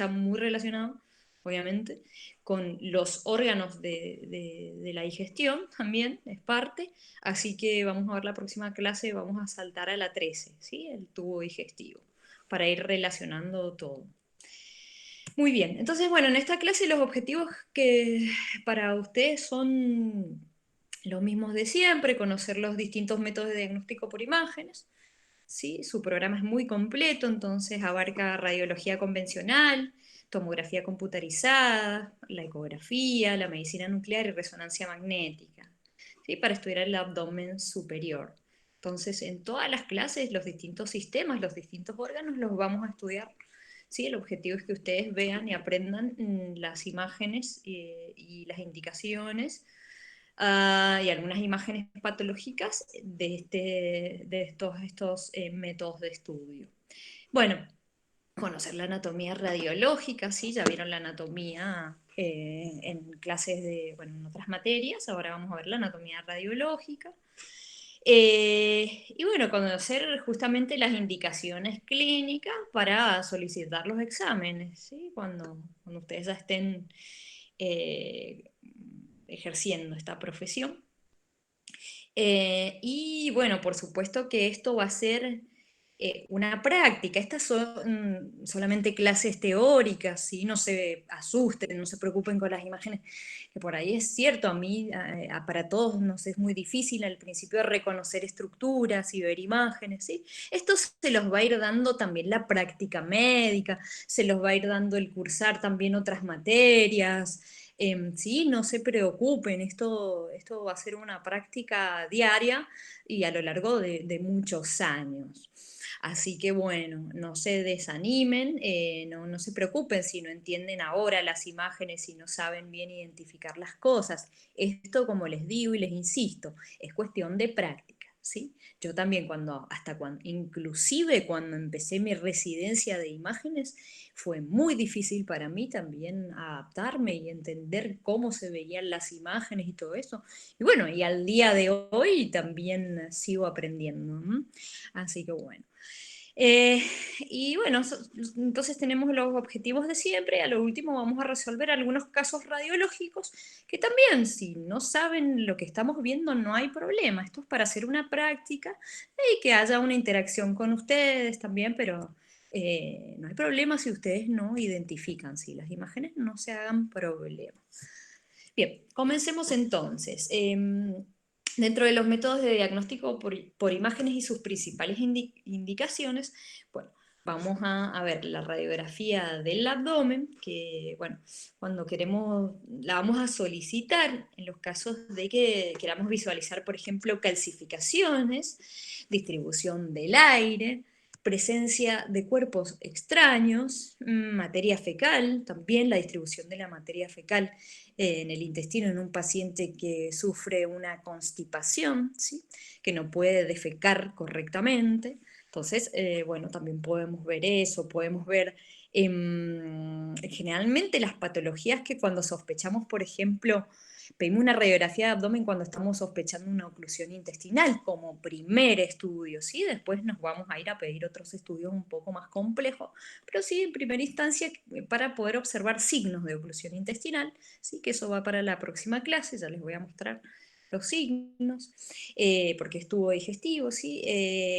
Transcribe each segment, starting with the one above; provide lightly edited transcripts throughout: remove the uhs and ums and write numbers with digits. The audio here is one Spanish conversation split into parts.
está muy relacionado, obviamente, con los órganos de la digestión también, es parte. Así que vamos a ver la próxima clase, vamos a saltar a la 13, ¿sí? El tubo digestivo, para ir relacionando todo. Muy bien, entonces, bueno, en esta clase los objetivos que para ustedes son los mismos de siempre: conocer los distintos métodos de diagnóstico por imágenes, ¿sí? Su programa es muy completo, entonces abarca radiología convencional, tomografía computarizada, la ecografía, la medicina nuclear y resonancia magnética, ¿sí? Para estudiar el abdomen superior. Entonces, en todas las clases, los distintos sistemas, los distintos órganos los vamos a estudiar. ¿Sí? El objetivo es que ustedes vean y aprendan las imágenes y las indicaciones, y algunas imágenes patológicas de estos métodos de estudio. Bueno, conocer la anatomía radiológica, ¿sí? Ya vieron la anatomía en clases bueno, en otras materias, ahora vamos a ver la anatomía radiológica. Y bueno, conocer justamente las indicaciones clínicas para solicitar los exámenes, ¿sí? Cuando ustedes ya estén eh, ejerciendo esta profesión. Y bueno, por supuesto que esto va a ser una práctica. Estas son solamente clases teóricas, ¿sí? No se asusten, no se preocupen con las imágenes, que por ahí es cierto, a mí, para todos nos es muy difícil al principio reconocer estructuras y ver imágenes, ¿sí? Esto se los va a ir dando también la práctica médica, se los va a ir dando el cursar también otras materias. Sí, no se preocupen, esto va a ser una práctica diaria y a lo largo de muchos años. Así que bueno, no se desanimen, no se preocupen si no entienden ahora las imágenes, si no saben bien identificar las cosas. Esto, como les digo y les insisto, es cuestión de práctica, ¿sí? Yo también inclusive cuando empecé mi residencia de imágenes, fue muy difícil para mí también adaptarme y entender cómo se veían las imágenes y todo eso. Y bueno, y al día de hoy también sigo aprendiendo. Así que bueno. Eh, y bueno, entonces tenemos los objetivos de siempre. A lo último vamos a resolver algunos casos radiológicos que también, si no saben lo que estamos viendo, no hay problema. Esto es para hacer una práctica y que haya una interacción con ustedes también, pero no hay problema si ustedes no identifican, si las imágenes no se hagan problema. Bien, comencemos entonces. Dentro de los métodos de diagnóstico por imágenes y sus principales indicaciones, bueno, vamos a ver la radiografía del abdomen, que, bueno, cuando queremos, la vamos a solicitar en los casos de que queramos visualizar, por ejemplo, calcificaciones, distribución del aire, presencia de cuerpos extraños, materia fecal, también la distribución de la materia fecal en el intestino en un paciente que sufre una constipación, ¿sí? Que no puede defecar correctamente. Entonces, bueno, también podemos ver eso, podemos ver generalmente las patologías que cuando sospechamos, por ejemplo, pedimos una radiografía de abdomen cuando estamos sospechando una oclusión intestinal como primer estudio, ¿sí? Después nos vamos a ir a pedir otros estudios un poco más complejos, pero sí, en primera instancia, para poder observar signos de oclusión intestinal, ¿sí? Que eso va para la próxima clase, ya les voy a mostrar los signos, porque es tubo digestivo, ¿sí?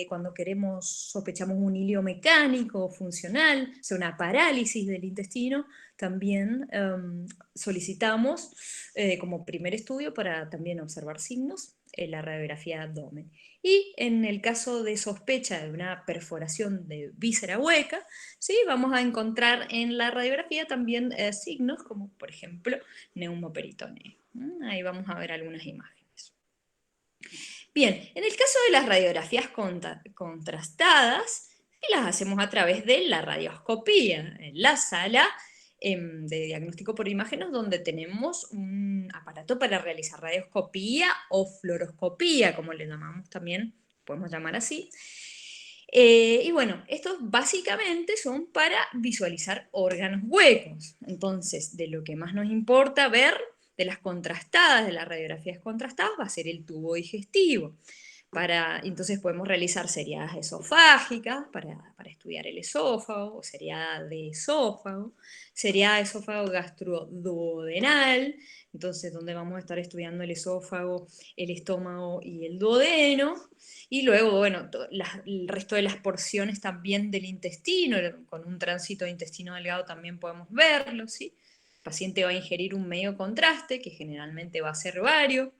Cuando sospechamos un hilio mecánico funcional, o sea, una parálisis del intestino, también solicitamos como primer estudio para también observar signos la radiografía de abdomen. Y en el caso de sospecha de una perforación de víscera hueca, ¿sí? Vamos a encontrar en la radiografía también signos como, por ejemplo, neumoperitoneo. Ahí vamos a ver algunas imágenes. Bien, en el caso de las radiografías contrastadas, las hacemos a través de la radioscopía, en la sala de diagnóstico por imágenes, donde tenemos un aparato para realizar radioscopía o fluoroscopía, como le llamamos también, podemos llamar así. Y bueno, estos básicamente son para visualizar órganos huecos. Entonces, de lo que más nos importa ver de las contrastadas, de las radiografías contrastadas, va a ser el tubo digestivo. Entonces podemos realizar seriadas esofágicas para estudiar el esófago, o seriada de esófago, seriada de esófago gastroduodenal, entonces donde vamos a estar estudiando el esófago, el estómago y el duodeno, y luego, bueno, el resto de las porciones también del intestino, con un tránsito de intestino delgado también podemos verlo, ¿sí? El paciente va a ingerir un medio contraste, que generalmente va a ser bario,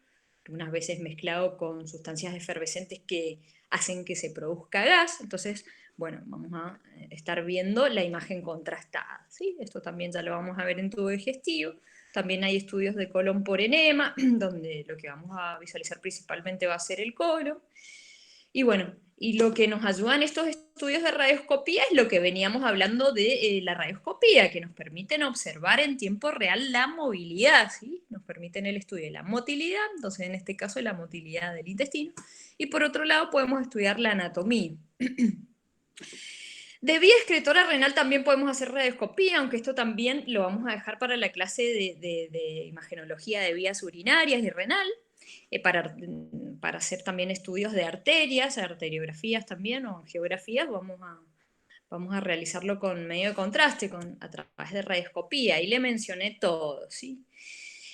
unas veces mezclado con sustancias efervescentes que hacen que se produzca gas. Entonces, bueno, vamos a estar viendo la imagen contrastada, ¿sí? Esto también ya lo vamos a ver en tubo digestivo. También hay estudios de colon por enema, donde lo que vamos a visualizar principalmente va a ser el colon. Y bueno, y lo que nos ayudan estos estudios de radioscopía es lo que veníamos hablando de la radioscopía, que nos permiten observar en tiempo real la movilidad, ¿sí? Nos permiten el estudio de la motilidad, entonces en este caso la motilidad del intestino, y por otro lado podemos estudiar la anatomía. De vía excretora renal también podemos hacer radioscopía, aunque esto también lo vamos a dejar para la clase de imagenología de vías urinarias y renal, para hacer también estudios de arterias, arteriografías también, o geografías, vamos a realizarlo con medio de contraste, a través de radioscopía, ahí le mencioné todo, ¿sí?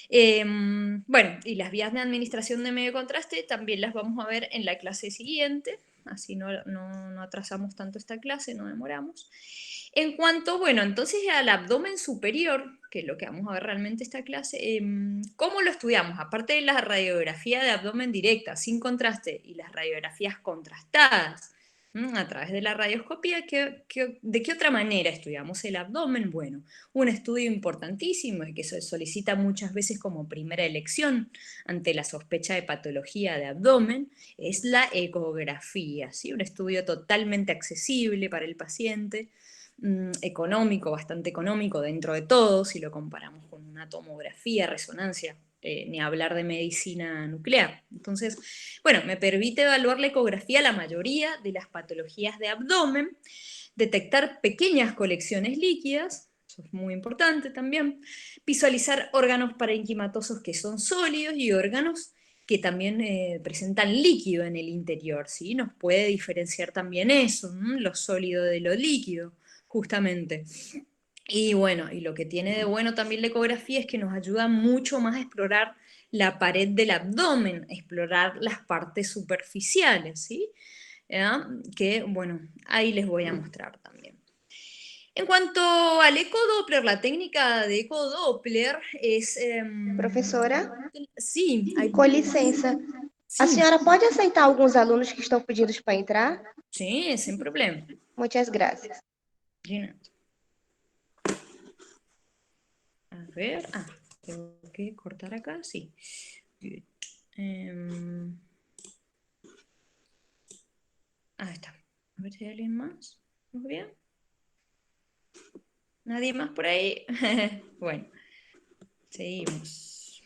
Bueno, y las vías de administración de medio de contraste también las vamos a ver en la clase siguiente, así no atrasamos tanto esta clase, no demoramos. En cuanto, bueno, entonces al abdomen superior, que es lo que vamos a ver realmente esta clase, ¿cómo lo estudiamos? Aparte de la radiografía de abdomen directa, sin contraste, y las radiografías contrastadas, a través de la radioscopía, ¿de qué otra manera estudiamos el abdomen? Bueno, un estudio importantísimo y que se solicita muchas veces como primera elección ante la sospecha de patología de abdomen es la ecografía, ¿sí? Un estudio totalmente accesible para el paciente, económico, bastante económico dentro de todo, si lo comparamos con una tomografía, resonancia, ni hablar de medicina nuclear. Entonces, bueno, me permite evaluar la ecografía la mayoría de las patologías de abdomen, detectar pequeñas colecciones líquidas, eso es muy importante también, visualizar órganos parenquimatosos que son sólidos y órganos que también presentan líquido en el interior, ¿sí? Nos puede diferenciar también eso, lo sólido de lo líquido, justamente. Y bueno, y lo que tiene de bueno también la ecografía es que nos ayuda mucho más a explorar la pared del abdomen, explorar las partes superficiales, ¿sí? ¿Ya? Que, bueno, ahí les voy a mostrar también. En cuanto al ecodoppler, la técnica de ecodoppler es... Professora, sí, com licença, a sí, senhora pode aceitar alguns alunos que estão pedidos para entrar? sí, sin problema. Muitas graças. Gina. A ver, tengo que cortar acá, sí. Good. Está. A ver si hay alguien más. ¿Muy bien? ¿Nadie más por ahí? Bueno, seguimos.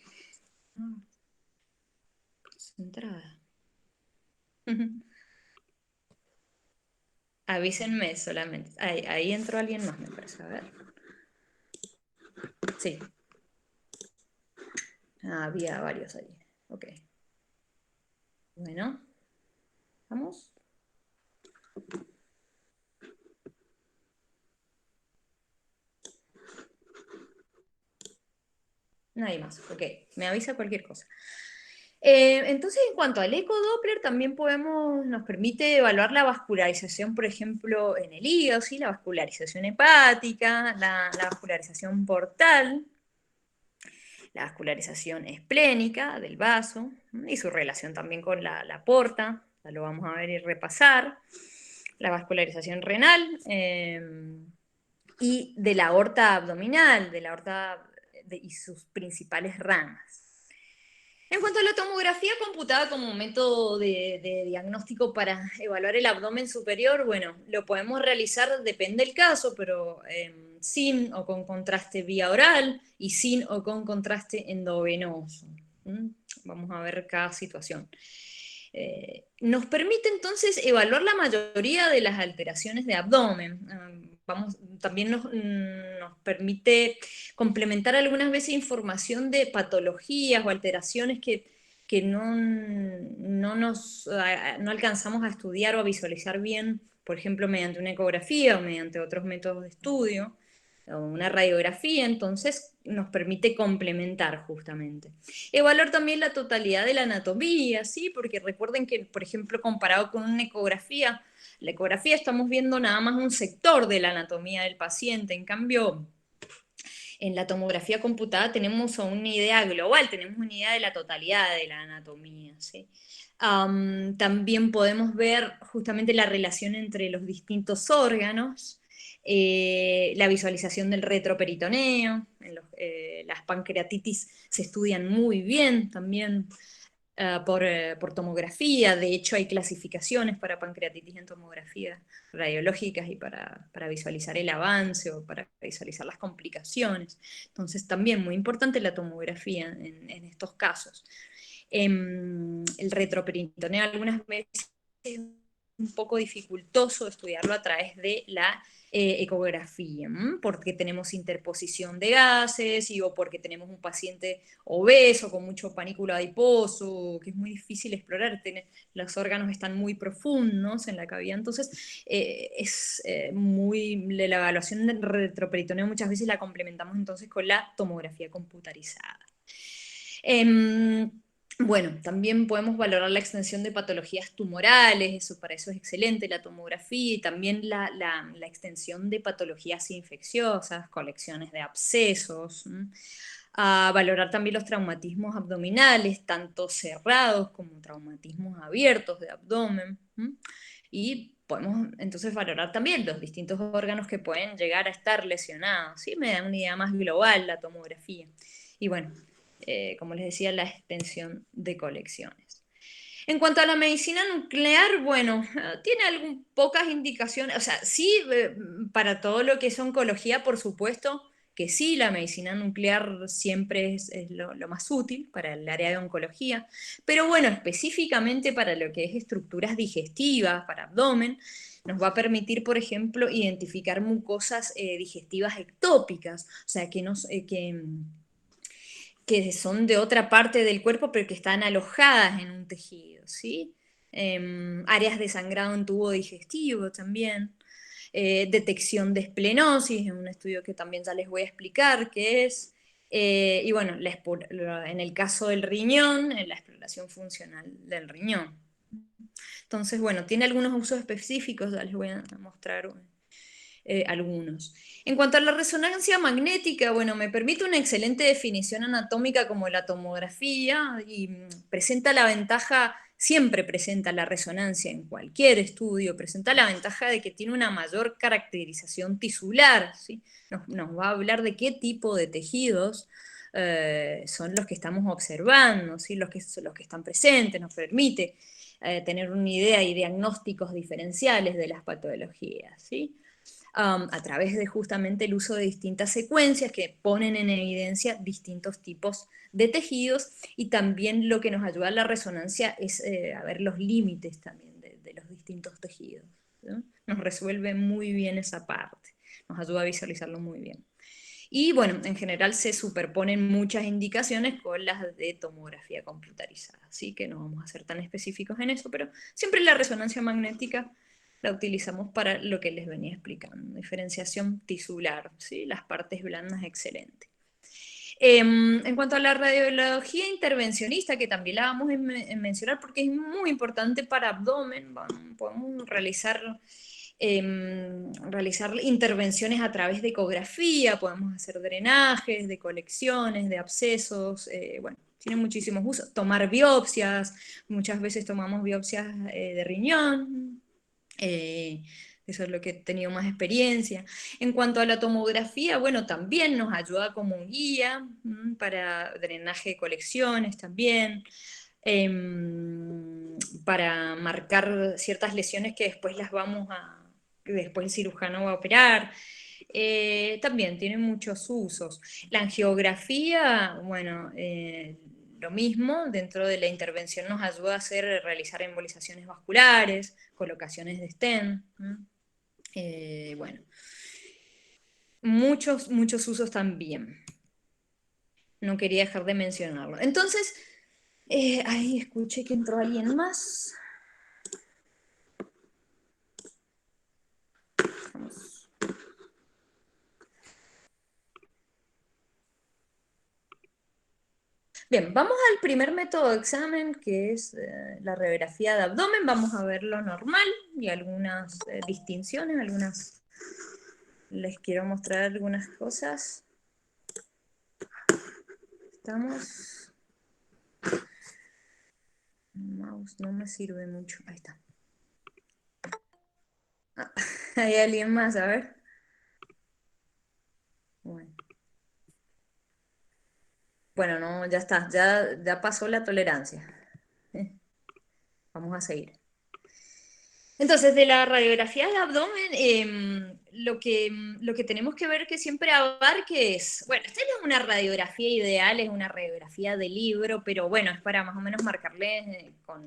Concentrada. Avísenme solamente. Ahí entró alguien más, me parece. A ver. Sí. Había varios ahí. Ok. Bueno, ¿vamos? Nadie más. Ok. Me avisa cualquier cosa. Entonces, en cuanto al ecodoppler, también nos permite evaluar la vascularización, por ejemplo, en el hígado, ¿sí? La vascularización hepática, la vascularización portal, la vascularización esplénica del vaso, y su relación también con la porta, ya lo vamos a ver y repasar, la vascularización renal, y de la aorta abdominal, de la aorta y sus principales ramas. En cuanto a la tomografía computada como método de diagnóstico para evaluar el abdomen superior, bueno, lo podemos realizar, depende del caso, pero sin o con contraste vía oral y sin o con contraste endovenoso. Vamos a ver cada situación. Nos permite entonces evaluar la mayoría de las alteraciones de abdomen. También nos permite complementar algunas veces información de patologías o alteraciones que que no alcanzamos a estudiar o a visualizar bien, por ejemplo, mediante una ecografía o mediante otros métodos de estudio, o una radiografía, entonces nos permite complementar justamente. Evaluar también la totalidad de la anatomía, ¿sí? Porque recuerden que, por ejemplo, comparado con una ecografía, la ecografía estamos viendo nada más un sector de la anatomía del paciente, en cambio, en la tomografía computada tenemos una idea global, tenemos una idea de la totalidad de la anatomía, ¿sí? También podemos ver justamente la relación entre los distintos órganos, la visualización del retroperitoneo, las pancreatitis se estudian muy bien también por tomografía. De hecho, hay clasificaciones para pancreatitis en tomografía radiológicas y para visualizar el avance o para visualizar las complicaciones. Entonces, también muy importante la tomografía en estos casos. El retroperitoneo algunas veces es un poco dificultoso estudiarlo a través de la ecografía, porque tenemos interposición de gases o porque tenemos un paciente obeso con mucho panículo adiposo, que es muy difícil explorar, los órganos están muy profundos en la cavidad, entonces la evaluación del retroperitoneo muchas veces la complementamos entonces con la tomografía computarizada. Bueno, también podemos valorar la extensión de patologías tumorales, para eso es excelente la tomografía, y también la extensión de patologías infecciosas, colecciones de abscesos. A valorar también los traumatismos abdominales, tanto cerrados como traumatismos abiertos de abdomen. Y podemos entonces valorar también los distintos órganos que pueden llegar a estar lesionados. ¿Sí? Me da una idea más global la tomografía. Y bueno, como les decía, la extensión de colecciones. En cuanto a la medicina nuclear, bueno, tiene pocas indicaciones, o sea, sí, para todo lo que es oncología, por supuesto que sí, la medicina nuclear siempre es lo más útil para el área de oncología, pero bueno, específicamente para lo que es estructuras digestivas, para abdomen, nos va a permitir, por ejemplo, identificar mucosas digestivas ectópicas, o sea, que son de otra parte del cuerpo, pero que están alojadas en un tejido, ¿sí? Áreas de sangrado en tubo digestivo también. Detección de esplenosis, en un estudio que también ya les voy a explicar qué es. Y bueno, en el caso del riñón, en la exploración funcional del riñón. Entonces, bueno, tiene algunos usos específicos, ya les voy a mostrar algunos. En cuanto a la resonancia magnética, bueno, me permite una excelente definición anatómica como la tomografía y presenta la ventaja, siempre presenta la resonancia en cualquier estudio, presenta la ventaja de que tiene una mayor caracterización tisular, ¿sí? Nos va a hablar de qué tipo de tejidos son los que estamos observando, ¿sí? Los que están presentes, nos permite tener una idea y diagnósticos diferenciales de las patologías, ¿sí? A través de justamente el uso de distintas secuencias que ponen en evidencia distintos tipos de tejidos, y también lo que nos ayuda a la resonancia es a ver los límites también de los distintos tejidos, ¿no? Nos resuelve muy bien esa parte, nos ayuda a visualizarlo muy bien. Y bueno, en general se superponen muchas indicaciones con las de tomografía computarizada, así que no vamos a ser tan específicos en eso, pero siempre la resonancia magnética la utilizamos para lo que les venía explicando, diferenciación tisular, ¿sí? Las partes blandas, excelente. En cuanto a la radiología intervencionista, que también la vamos a mencionar porque es muy importante para abdomen, podemos realizar intervenciones a través de ecografía, podemos hacer drenajes de colecciones, de abscesos, bueno, tiene muchísimos usos. Tomar biopsias, muchas veces tomamos biopsias de riñón, eso es lo que he tenido más experiencia. En cuanto a la tomografía, bueno, también nos ayuda como un guía para drenaje de colecciones también, para marcar ciertas lesiones que después que después el cirujano va a operar. También tiene muchos usos. La angiografía, bueno, lo mismo, dentro de la intervención nos ayuda realizar embolizaciones vasculares, colocaciones de stent. Bueno, muchos usos también. No quería dejar de mencionarlo. Entonces, Ahí escuché que entró alguien más. Vamos. Bien, vamos al primer método de examen, que es la radiografía de abdomen. Vamos a ver lo normal y algunas distinciones, les quiero mostrar algunas cosas. Estamos... El mouse no me sirve mucho. Ahí está. Ah, hay alguien más, a ver. Bueno, no, ya está, ya pasó la tolerancia. Vamos a seguir. Entonces, de la radiografía del abdomen, lo que tenemos que ver que siempre abarque es, bueno, esta no es una radiografía ideal, es una radiografía de libro, pero bueno, es para más o menos marcarles con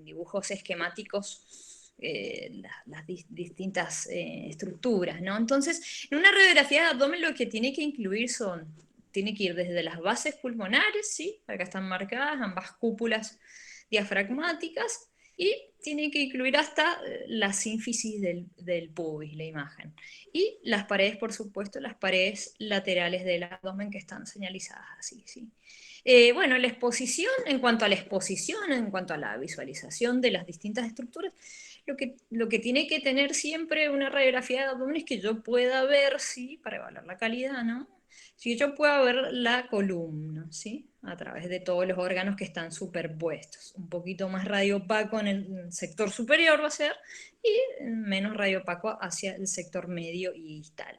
dibujos esquemáticos las distintas estructuras, ¿no? Entonces, en una radiografía de abdomen lo que tiene que incluir tiene que ir desde las bases pulmonares, ¿sí? Acá están marcadas ambas cúpulas diafragmáticas, y tiene que incluir hasta la sínfisis del pubis, la imagen. Y las paredes, por supuesto, las paredes laterales del abdomen que están señalizadas así, ¿sí? Bueno, la exposición, en cuanto a la exposición, en cuanto a la visualización de las distintas estructuras, lo que tiene que tener siempre una radiografía de abdomen es que yo pueda ver, ¿sí? Para evaluar la calidad, ¿no? Si yo puedo ver la columna, ¿sí? A través de todos los órganos que están superpuestos. Un poquito más radiopaco en el sector superior va a ser, y menos radiopaco hacia el sector medio y distal.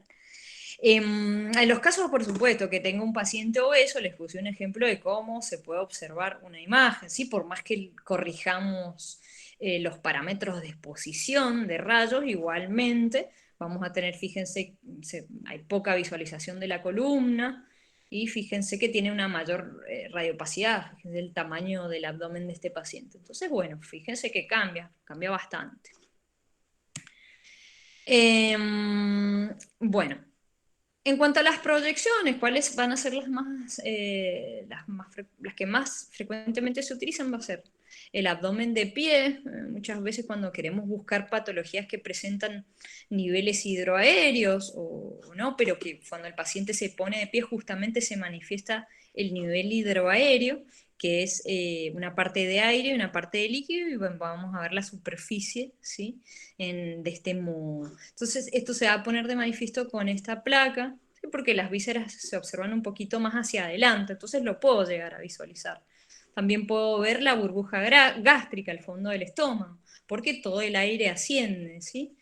En los casos, por supuesto, que tenga un paciente obeso, les puse un ejemplo de cómo se puede observar una imagen, ¿sí? Por más que corrijamos los parámetros de exposición de rayos, igualmente vamos a tener, fíjense, hay poca visualización de la columna, y fíjense que tiene una mayor radiopacidad, fíjense el tamaño del abdomen de este paciente. Entonces, bueno, fíjense que cambia bastante. Bueno, en cuanto a las proyecciones, ¿cuáles van a ser las que más frecuentemente se utilizan? Va a ser el abdomen de pie. Muchas veces cuando queremos buscar patologías que presentan niveles hidroaéreos o no, pero que cuando el paciente se pone de pie justamente se manifiesta el nivel hidroaéreo, que es una parte de aire y una parte de líquido, y bueno, vamos a ver la superficie, ¿sí? De este modo. Entonces, esto se va a poner de manifiesto con esta placa, ¿sí? Porque las vísceras se observan un poquito más hacia adelante, entonces lo puedo llegar a visualizar. También puedo ver la burbuja gástrica al fondo del estómago, porque todo el aire asciende, ¿sí?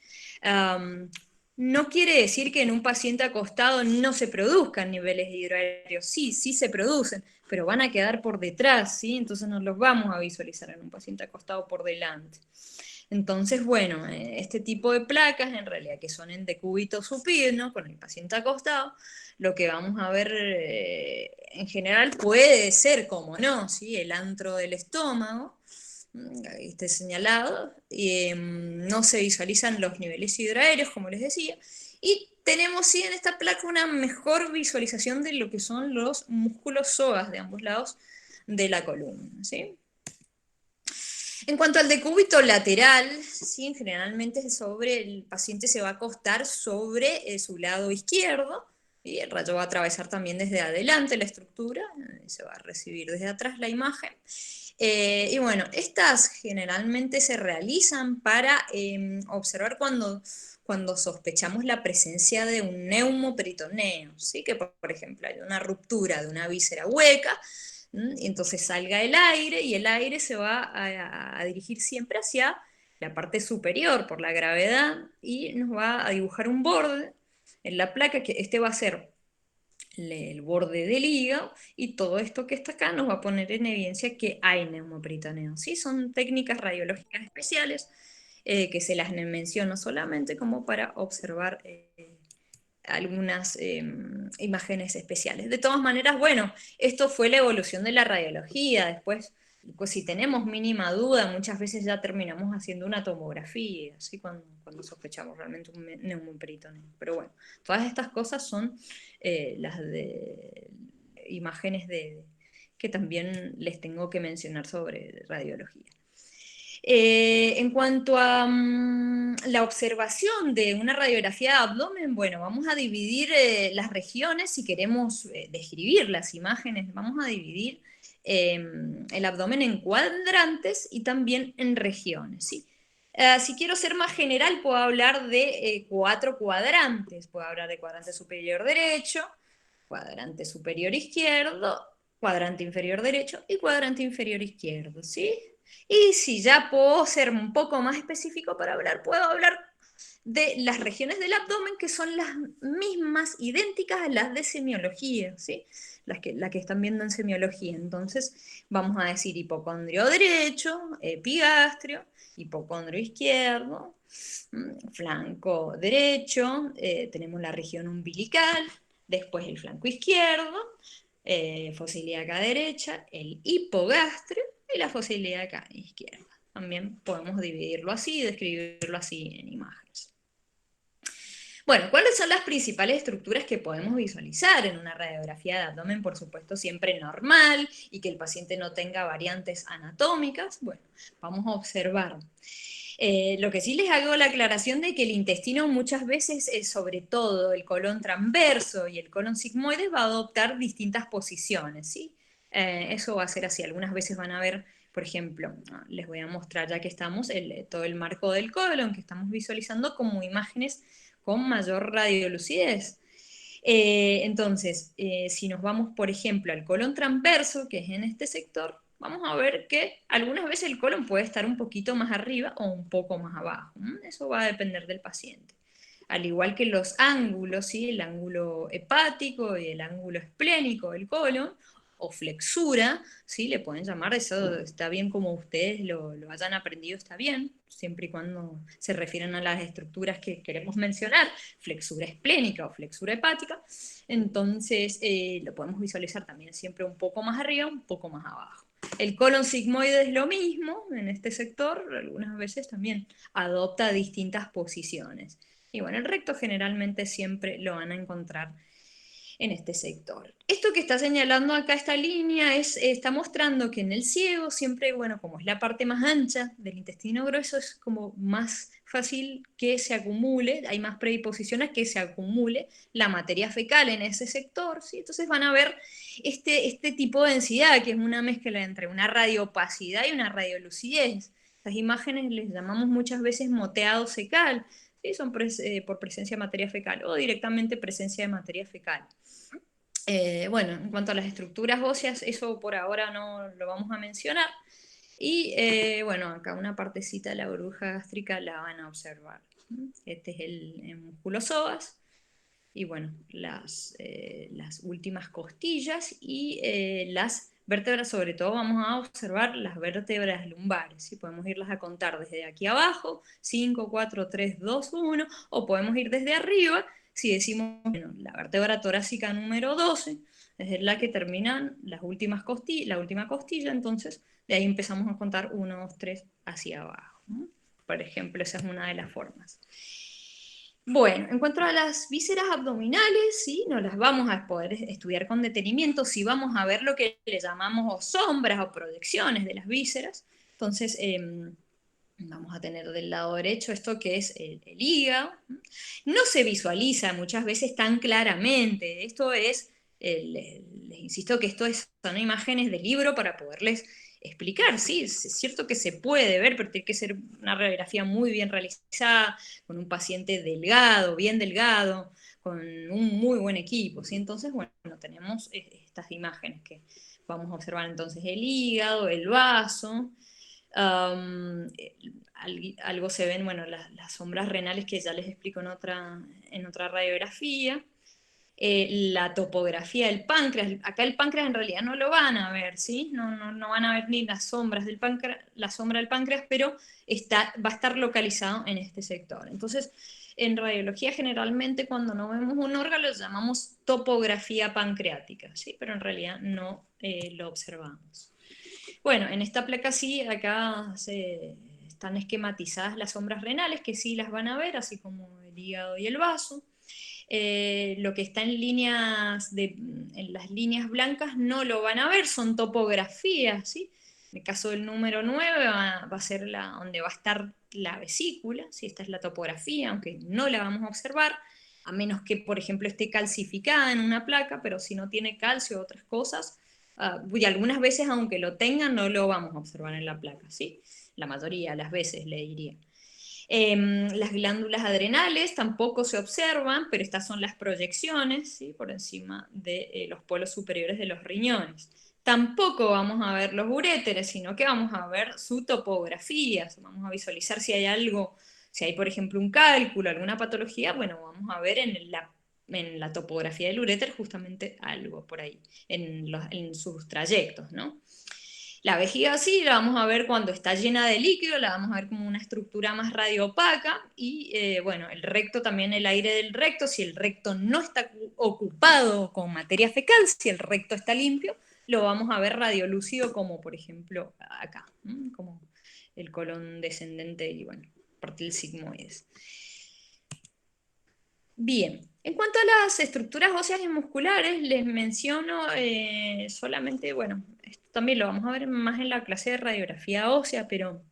No quiere decir que en un paciente acostado no se produzcan niveles hidroaéreos. Sí, sí se producen, pero van a quedar por detrás, ¿sí? Entonces no los vamos a visualizar en un paciente acostado por delante. Entonces, bueno, este tipo de placas, en realidad, que son en decúbito supino, con el paciente acostado, lo que vamos a ver en general puede ser, como no, ¿sí? El antro del estómago, ahí está señalado, y no se visualizan los niveles hidroaéreos, como les decía, y tenemos sí en esta placa una mejor visualización de lo que son los músculos psoas de ambos lados de la columna, ¿sí? En cuanto al decúbito lateral, ¿sí? Generalmente el paciente se va a acostar sobre su lado izquierdo, y el rayo va a atravesar también desde adelante la estructura, se va a recibir desde atrás la imagen. Y bueno, estas generalmente se realizan para observar cuando sospechamos la presencia de un neumoperitoneo, ¿sí? Que por ejemplo hay una ruptura de una víscera hueca, y entonces salga el aire, y el aire se va a dirigir siempre hacia la parte superior por la gravedad, y nos va a dibujar un borde en la placa, que este va a ser el borde del hígado, y todo esto que está acá nos va a poner en evidencia que hay neumoperitoneo. ¿Sí? Son técnicas radiológicas especiales que se las menciono solamente como para observar algunas imágenes especiales. De todas maneras, bueno, esto fue la evolución de la radiología. Después, pues, si tenemos mínima duda, muchas veces ya terminamos haciendo una tomografía, ¿sí? Cuando sospechamos realmente un neumoperitoneo. Pero bueno, todas estas cosas son las de imágenes que también les tengo que mencionar sobre radiología. En cuanto a la observación de una radiografía de abdomen, bueno, vamos a dividir las regiones, si queremos describir las imágenes, vamos a dividir el abdomen en cuadrantes y también en regiones, ¿sí? Si quiero ser más general, puedo hablar de 4 cuadrantes. Puedo hablar de cuadrante superior derecho, cuadrante superior izquierdo, cuadrante inferior derecho y cuadrante inferior izquierdo, ¿sí? Y si ya puedo ser un poco más específico para hablar, puedo hablar de las regiones del abdomen que son las mismas, idénticas a las de semiología, ¿sí? La que están viendo en semiología. Entonces, vamos a decir hipocondrio derecho, epigastrio, hipocondrio izquierdo, flanco derecho, tenemos la región umbilical, después el flanco izquierdo, fosa ilíaca derecha, el hipogastrio y la fosa ilíaca izquierda. También podemos dividirlo así y describirlo así en imágenes. Bueno, ¿cuáles son las principales estructuras que podemos visualizar en una radiografía de abdomen? Por supuesto, siempre normal y que el paciente no tenga variantes anatómicas. Bueno, vamos a observar. Lo que sí les hago la aclaración de que el intestino muchas veces, sobre todo el colon transverso y el colon sigmoides, va a adoptar distintas posiciones, ¿sí? Eso va a ser así. Algunas veces van a ver, por ejemplo, les voy a mostrar ya que estamos, todo el marco del colon que estamos visualizando como imágenes con mayor radiolucidez. Entonces, si nos vamos, por ejemplo, al colon transverso, que es en este sector, vamos a ver que algunas veces el colon puede estar un poquito más arriba o un poco más abajo. Eso va a depender del paciente. Al igual que los ángulos, ¿sí? El ángulo hepático y el ángulo esplénico del colon, o flexura, ¿sí? Le pueden llamar, eso está bien como ustedes lo hayan aprendido, está bien, siempre y cuando se refieran a las estructuras que queremos mencionar, flexura esplénica o flexura hepática. Entonces lo podemos visualizar también siempre un poco más arriba, un poco más abajo. El colon sigmoide es lo mismo en este sector, algunas veces también adopta distintas posiciones. Y bueno, el recto generalmente siempre lo van a encontrar en este sector. Esto que está señalando acá esta línea está mostrando que en el ciego siempre, bueno, como es la parte más ancha del intestino grueso, es como más fácil que se acumule, hay más predisposiciones que se acumule la materia fecal en ese sector, ¿sí? Entonces van a ver este tipo de densidad, que es una mezcla entre una radioopacidad y una radiolucidez. Estas imágenes les llamamos muchas veces moteado fecal, ¿sí? Son por presencia de materia fecal o directamente presencia de materia fecal. Bueno, en cuanto a las estructuras óseas, eso por ahora no lo vamos a mencionar. Y bueno, acá una partecita de la burbuja gástrica la van a observar. Este es el músculo psoas. Y bueno, las últimas costillas y las vértebras, sobre todo vamos a observar las vértebras lumbares. ¿Sí? Podemos irlas a contar desde aquí abajo, 5, 4, 3, 2, 1, o podemos ir desde arriba, si decimos, bueno, la vértebra torácica número 12, es la que terminan las últimas la última costilla, entonces de ahí empezamos a contar 1, 2, 3 hacia abajo. Por ejemplo, esa es una de las formas. Bueno, en cuanto a las vísceras abdominales, ¿sí? No las vamos a poder estudiar con detenimiento, si vamos a ver lo que le llamamos sombras o proyecciones de las vísceras. Entonces, vamos a tener del lado derecho esto que es el hígado. No se visualiza muchas veces tan claramente. Esto es, les insisto que son imágenes de libro para poderles explicar, sí, es cierto que se puede ver, pero tiene que ser una radiografía muy bien realizada, con un paciente delgado, bien delgado, con un muy buen equipo, ¿sí? Entonces, bueno, tenemos estas imágenes que vamos a observar entonces el hígado, el vaso, algo se ven, bueno, las sombras renales que ya les explico en otra radiografía, la topografía del páncreas. Acá el páncreas en realidad no lo van a ver, ¿sí? No van a ver ni las sombras del páncreas, la sombra del páncreas, pero va a estar localizado en este sector. Entonces, en radiología generalmente cuando no vemos un órgano lo llamamos topografía pancreática, ¿sí? Pero en realidad no lo observamos. Bueno, en esta placa sí, acá están esquematizadas las sombras renales, que sí las van a ver, así como el hígado y el vaso. lo que está en las líneas blancas no lo van a ver, son topografías, ¿sí? En el caso del número 9 va a ser donde va a estar la vesícula, ¿sí? Esta es la topografía, aunque no la vamos a observar, a menos que, por ejemplo, esté calcificada en una placa, pero si no tiene calcio o otras cosas, y algunas veces, aunque lo tengan, no lo vamos a observar en la placa, ¿sí? La mayoría de las veces, le diría. Las glándulas adrenales tampoco se observan, pero estas son las proyecciones, ¿sí? Por encima de los polos superiores de los riñones. Tampoco vamos a ver los uréteres, sino que vamos a ver su topografía, vamos a visualizar si hay algo, si hay por ejemplo un cálculo, alguna patología, bueno, vamos a ver en la topografía del uréter justamente algo por ahí, en sus trayectos, ¿no? La vejiga sí, la vamos a ver cuando está llena de líquido, la vamos a ver como una estructura más radiopaca, y bueno, el recto también, el aire del recto, si el recto no está ocupado con materia fecal, si el recto está limpio, lo vamos a ver radiolúcido como por ejemplo acá, como el colon descendente y bueno, parte del sigmoides. Bien, en cuanto a las estructuras óseas y musculares, les menciono solamente, bueno, esto también lo vamos a ver más en la clase de radiografía ósea, pero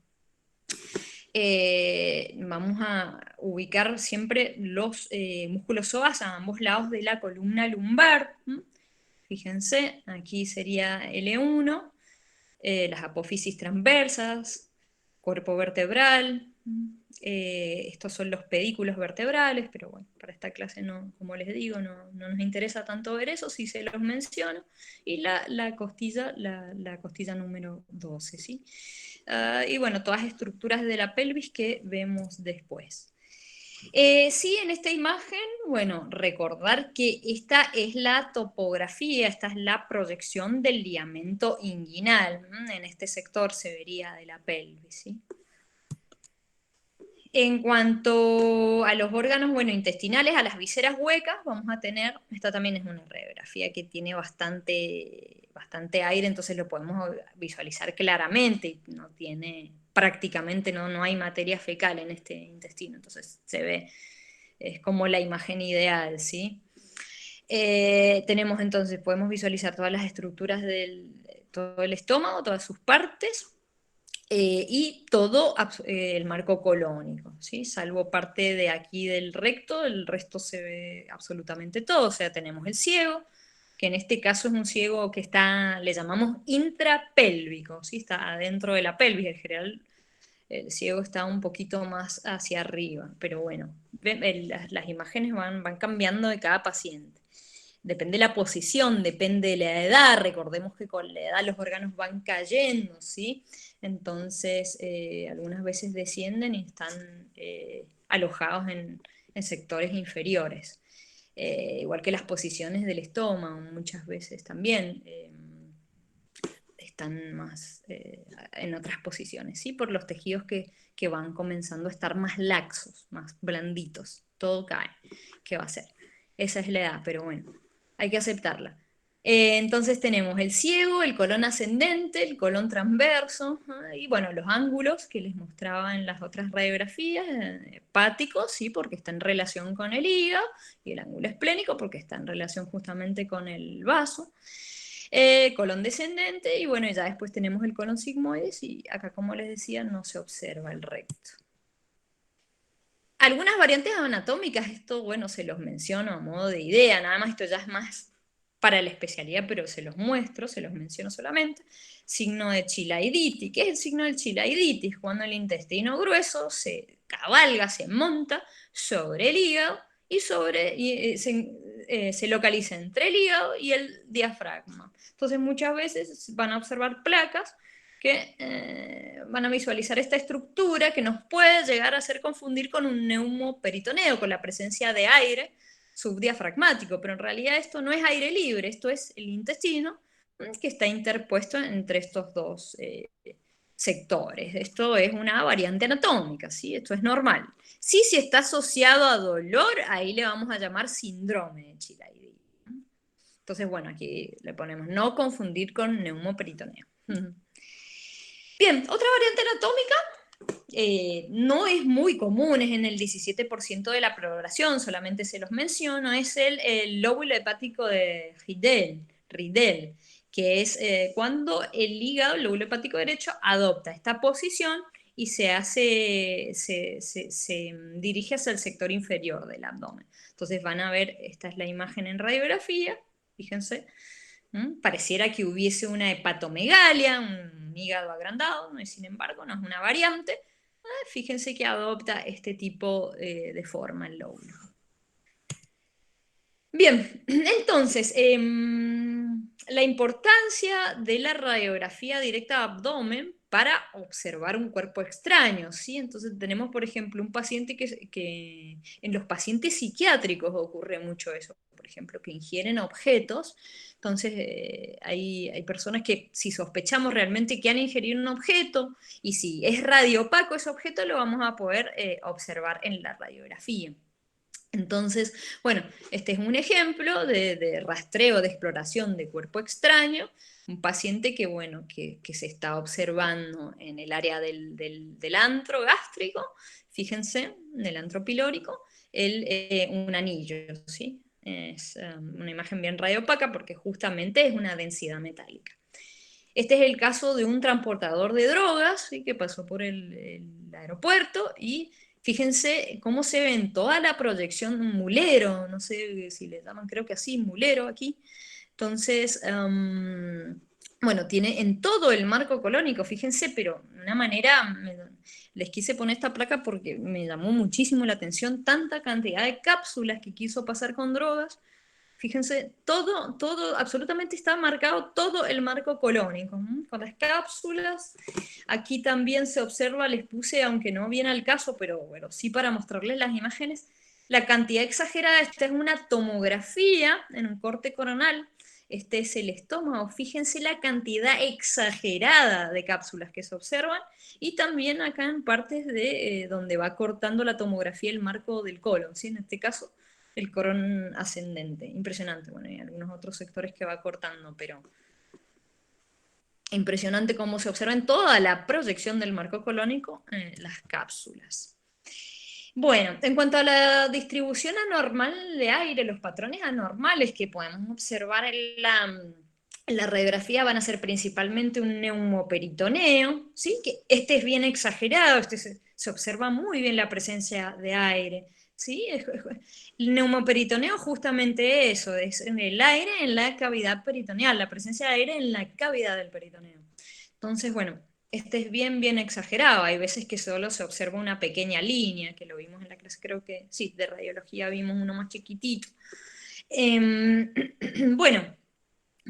vamos a ubicar siempre los músculos psoas a ambos lados de la columna lumbar. Fíjense, aquí sería L1, las apófisis transversas, cuerpo vertebral, estos son los pedículos vertebrales, pero bueno, para esta clase no, como les digo, no nos interesa tanto ver eso, sí se los menciono, y la costilla, la costilla número 12, ¿sí? Y bueno, todas estructuras de la pelvis que vemos después. Sí, en esta imagen, bueno, recordar que esta es la topografía, esta es la proyección del ligamento inguinal. En este sector se vería de la pelvis, ¿sí? En cuanto a los órganos, bueno, intestinales, a las vísceras huecas, vamos a tener, esta también es una radiografía que tiene bastante aire, entonces lo podemos visualizar claramente, y no tiene, prácticamente no hay materia fecal en este intestino, entonces se ve, es como la imagen ideal, ¿sí? Tenemos entonces, podemos visualizar todas las estructuras todo el estómago, todas sus partes, y todo el marco colónico, ¿sí? Salvo parte de aquí del recto, el resto se ve absolutamente todo, o sea, tenemos el ciego, que en este caso es un ciego que está, le llamamos intrapélvico, ¿sí? Está adentro de la pelvis, en general el ciego está un poquito más hacia arriba, pero bueno, las imágenes van cambiando de cada paciente. Depende de la posición, depende de la edad, recordemos que con la edad los órganos van cayendo, ¿sí? Entonces, algunas veces descienden y están alojados en sectores inferiores. Igual que las posiciones del estómago, muchas veces también están más en otras posiciones, ¿sí? Por los tejidos que van comenzando a estar más laxos, más blanditos, todo cae. ¿Qué va a ser? Esa es la edad, pero bueno, hay que aceptarla. Entonces tenemos el ciego, el colon ascendente, el colon transverso, y bueno, los ángulos que les mostraba en las otras radiografías, hepático, sí, porque está en relación con el hígado, y el ángulo esplénico porque está en relación justamente con el vaso. Colon descendente, y bueno, ya después tenemos el colon sigmoides, y acá, como les decía, no se observa el recto. Algunas variantes anatómicas, esto, bueno, se los menciono a modo de idea, nada más, esto ya es más para la especialidad, pero se los muestro, se los menciono solamente. Signo de Chilaiditi. ¿Qué es el signo de Chilaiditi? Cuando el intestino grueso se cabalga, se monta sobre el hígado y se localiza entre el hígado y el diafragma. Entonces muchas veces van a observar placas que van a visualizar esta estructura que nos puede llegar a hacer confundir con un neumoperitoneo, con la presencia de aire subdiafragmático, pero en realidad esto no es aire libre, esto es el intestino que está interpuesto entre estos dos sectores. Esto es una variante anatómica, ¿sí? Esto es normal. Sí, si está asociado a dolor, ahí le vamos a llamar síndrome de Chilaiditi. Entonces, bueno, aquí le ponemos no confundir con neumoperitoneo. Bien, otra variante anatómica no es muy común, es en el 17% de la población, solamente se los menciono, es el lóbulo hepático de Riedel, que es cuando el hígado, el lóbulo hepático derecho, adopta esta posición y se dirige hacia el sector inferior del abdomen. Entonces van a ver, esta es la imagen en radiografía, fíjense, pareciera que hubiese una hepatomegalia, un hígado agrandado, y sin embargo no es una variante. Fíjense que adopta este tipo de forma el lóbulo. Bien, entonces, la importancia de la radiografía directa de abdomen para observar un cuerpo extraño, ¿sí? Entonces tenemos, por ejemplo, un paciente que en los pacientes psiquiátricos ocurre mucho eso, por ejemplo, que ingieren objetos. Entonces, hay personas que si sospechamos realmente que han ingerido un objeto y si es radiopaco ese objeto, lo vamos a poder observar en la radiografía. Entonces, bueno, este es un ejemplo de rastreo, de exploración de cuerpo extraño, un paciente que, bueno, que se está observando en el área del antro gástrico, fíjense, en el antro pilórico, un anillo, ¿sí? Es una imagen bien radiopaca porque justamente es una densidad metálica. Este es el caso de un transportador de drogas, ¿sí? Que pasó por el aeropuerto y fíjense cómo se ve en toda la proyección un mulero, no sé si le llaman, creo que así, mulero aquí. Entonces, bueno, tiene en todo el marco colónico, fíjense, pero de una manera, les quise poner esta placa porque me llamó muchísimo la atención tanta cantidad de cápsulas que quiso pasar con drogas. Fíjense, todo, absolutamente está marcado todo el marco colónico, con las cápsulas. Aquí también se observa, les puse, aunque no viene al caso, pero bueno, sí para mostrarles las imágenes, la cantidad exagerada. Esta es una tomografía en un corte coronal. Este es el estómago. Fíjense la cantidad exagerada de cápsulas que se observan. Y también acá en partes de donde va cortando la tomografía el marco del colon, ¿sí? En este caso el colon ascendente. Impresionante. Bueno, hay algunos otros sectores que va cortando, pero impresionante cómo se observa en toda la proyección del marco colónico las cápsulas. Bueno, en cuanto a la distribución anormal de aire, los patrones anormales que podemos observar en la radiografía van a ser principalmente un neumoperitoneo, ¿sí? Que este es bien exagerado, se observa muy bien la presencia de aire. ¿Sí? El neumoperitoneo justamente eso, es el aire en la cavidad peritoneal, la presencia de aire en la cavidad del peritoneo. Entonces, bueno, este es bien exagerado. Hay veces que solo se observa una pequeña línea, que lo vimos en la clase, creo que sí, de radiología vimos uno más chiquitito. Bueno,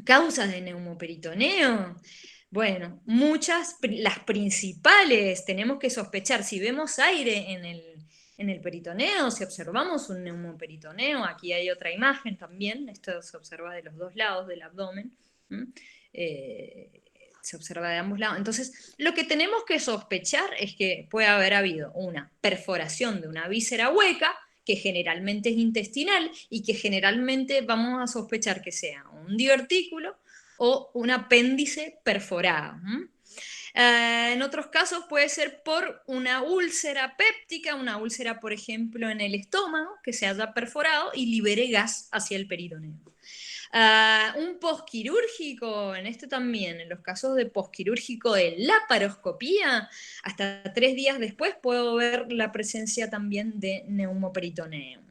causas de neumoperitoneo. Bueno, las principales, tenemos que sospechar, si vemos aire en el peritoneo, si observamos un neumoperitoneo, aquí hay otra imagen también, esto se observa de los dos lados del abdomen, se observa de ambos lados. Entonces, lo que tenemos que sospechar es que puede haber habido una perforación de una víscera hueca, que generalmente es intestinal y que generalmente vamos a sospechar que sea un divertículo o un apéndice perforado. En otros casos puede ser por una úlcera péptica, una úlcera, por ejemplo, en el estómago, que se haya perforado y libere gas hacia el peritoneo. Un posquirúrgico, en esto también, en los casos de posquirúrgico de laparoscopía, hasta 3 días después puedo ver la presencia también de neumoperitoneo.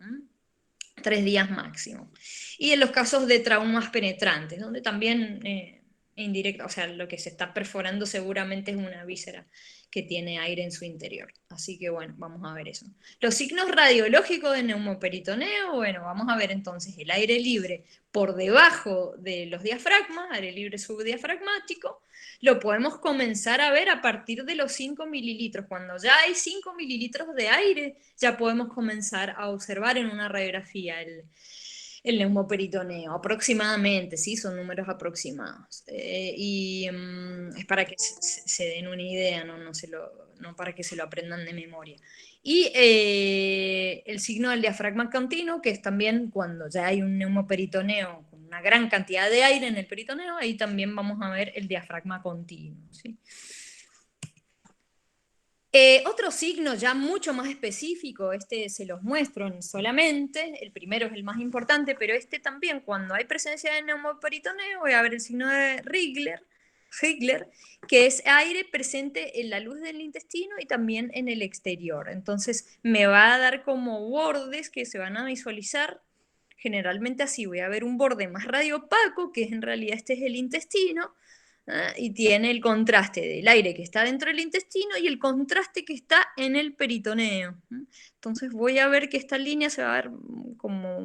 3 días máximo. Y en los casos de traumas penetrantes, donde también indirecta, o sea, lo que se está perforando seguramente es una víscera que tiene aire en su interior. Así que bueno, vamos a ver eso. Los signos radiológicos de neumoperitoneo, bueno, vamos a ver entonces el aire libre por debajo de los diafragmas, aire libre subdiafragmático, lo podemos comenzar a ver a partir de los 5 mililitros. Cuando ya hay 5 mililitros de aire, ya podemos comenzar a observar en una radiografía el neumoperitoneo, aproximadamente, ¿sí? Son números aproximados. Es para que se den una idea, no para que se lo aprendan de memoria. Y el signo del diafragma continuo, que es también cuando ya hay un neumoperitoneo con una gran cantidad de aire en el peritoneo, ahí también vamos a ver el diafragma continuo, ¿sí? Otro signo ya mucho más específico, este se los muestro solamente, el primero es el más importante, pero este también, cuando hay presencia de neumoperitoneo, voy a ver el signo de Rigler, que es aire presente en la luz del intestino y también en el exterior. Entonces me va a dar como bordes que se van a visualizar generalmente así. Voy a ver un borde más radiopaco, que es en realidad este es el intestino, y tiene el contraste del aire que está dentro del intestino y el contraste que está en el peritoneo. Entonces voy a ver que esta línea se va a ver como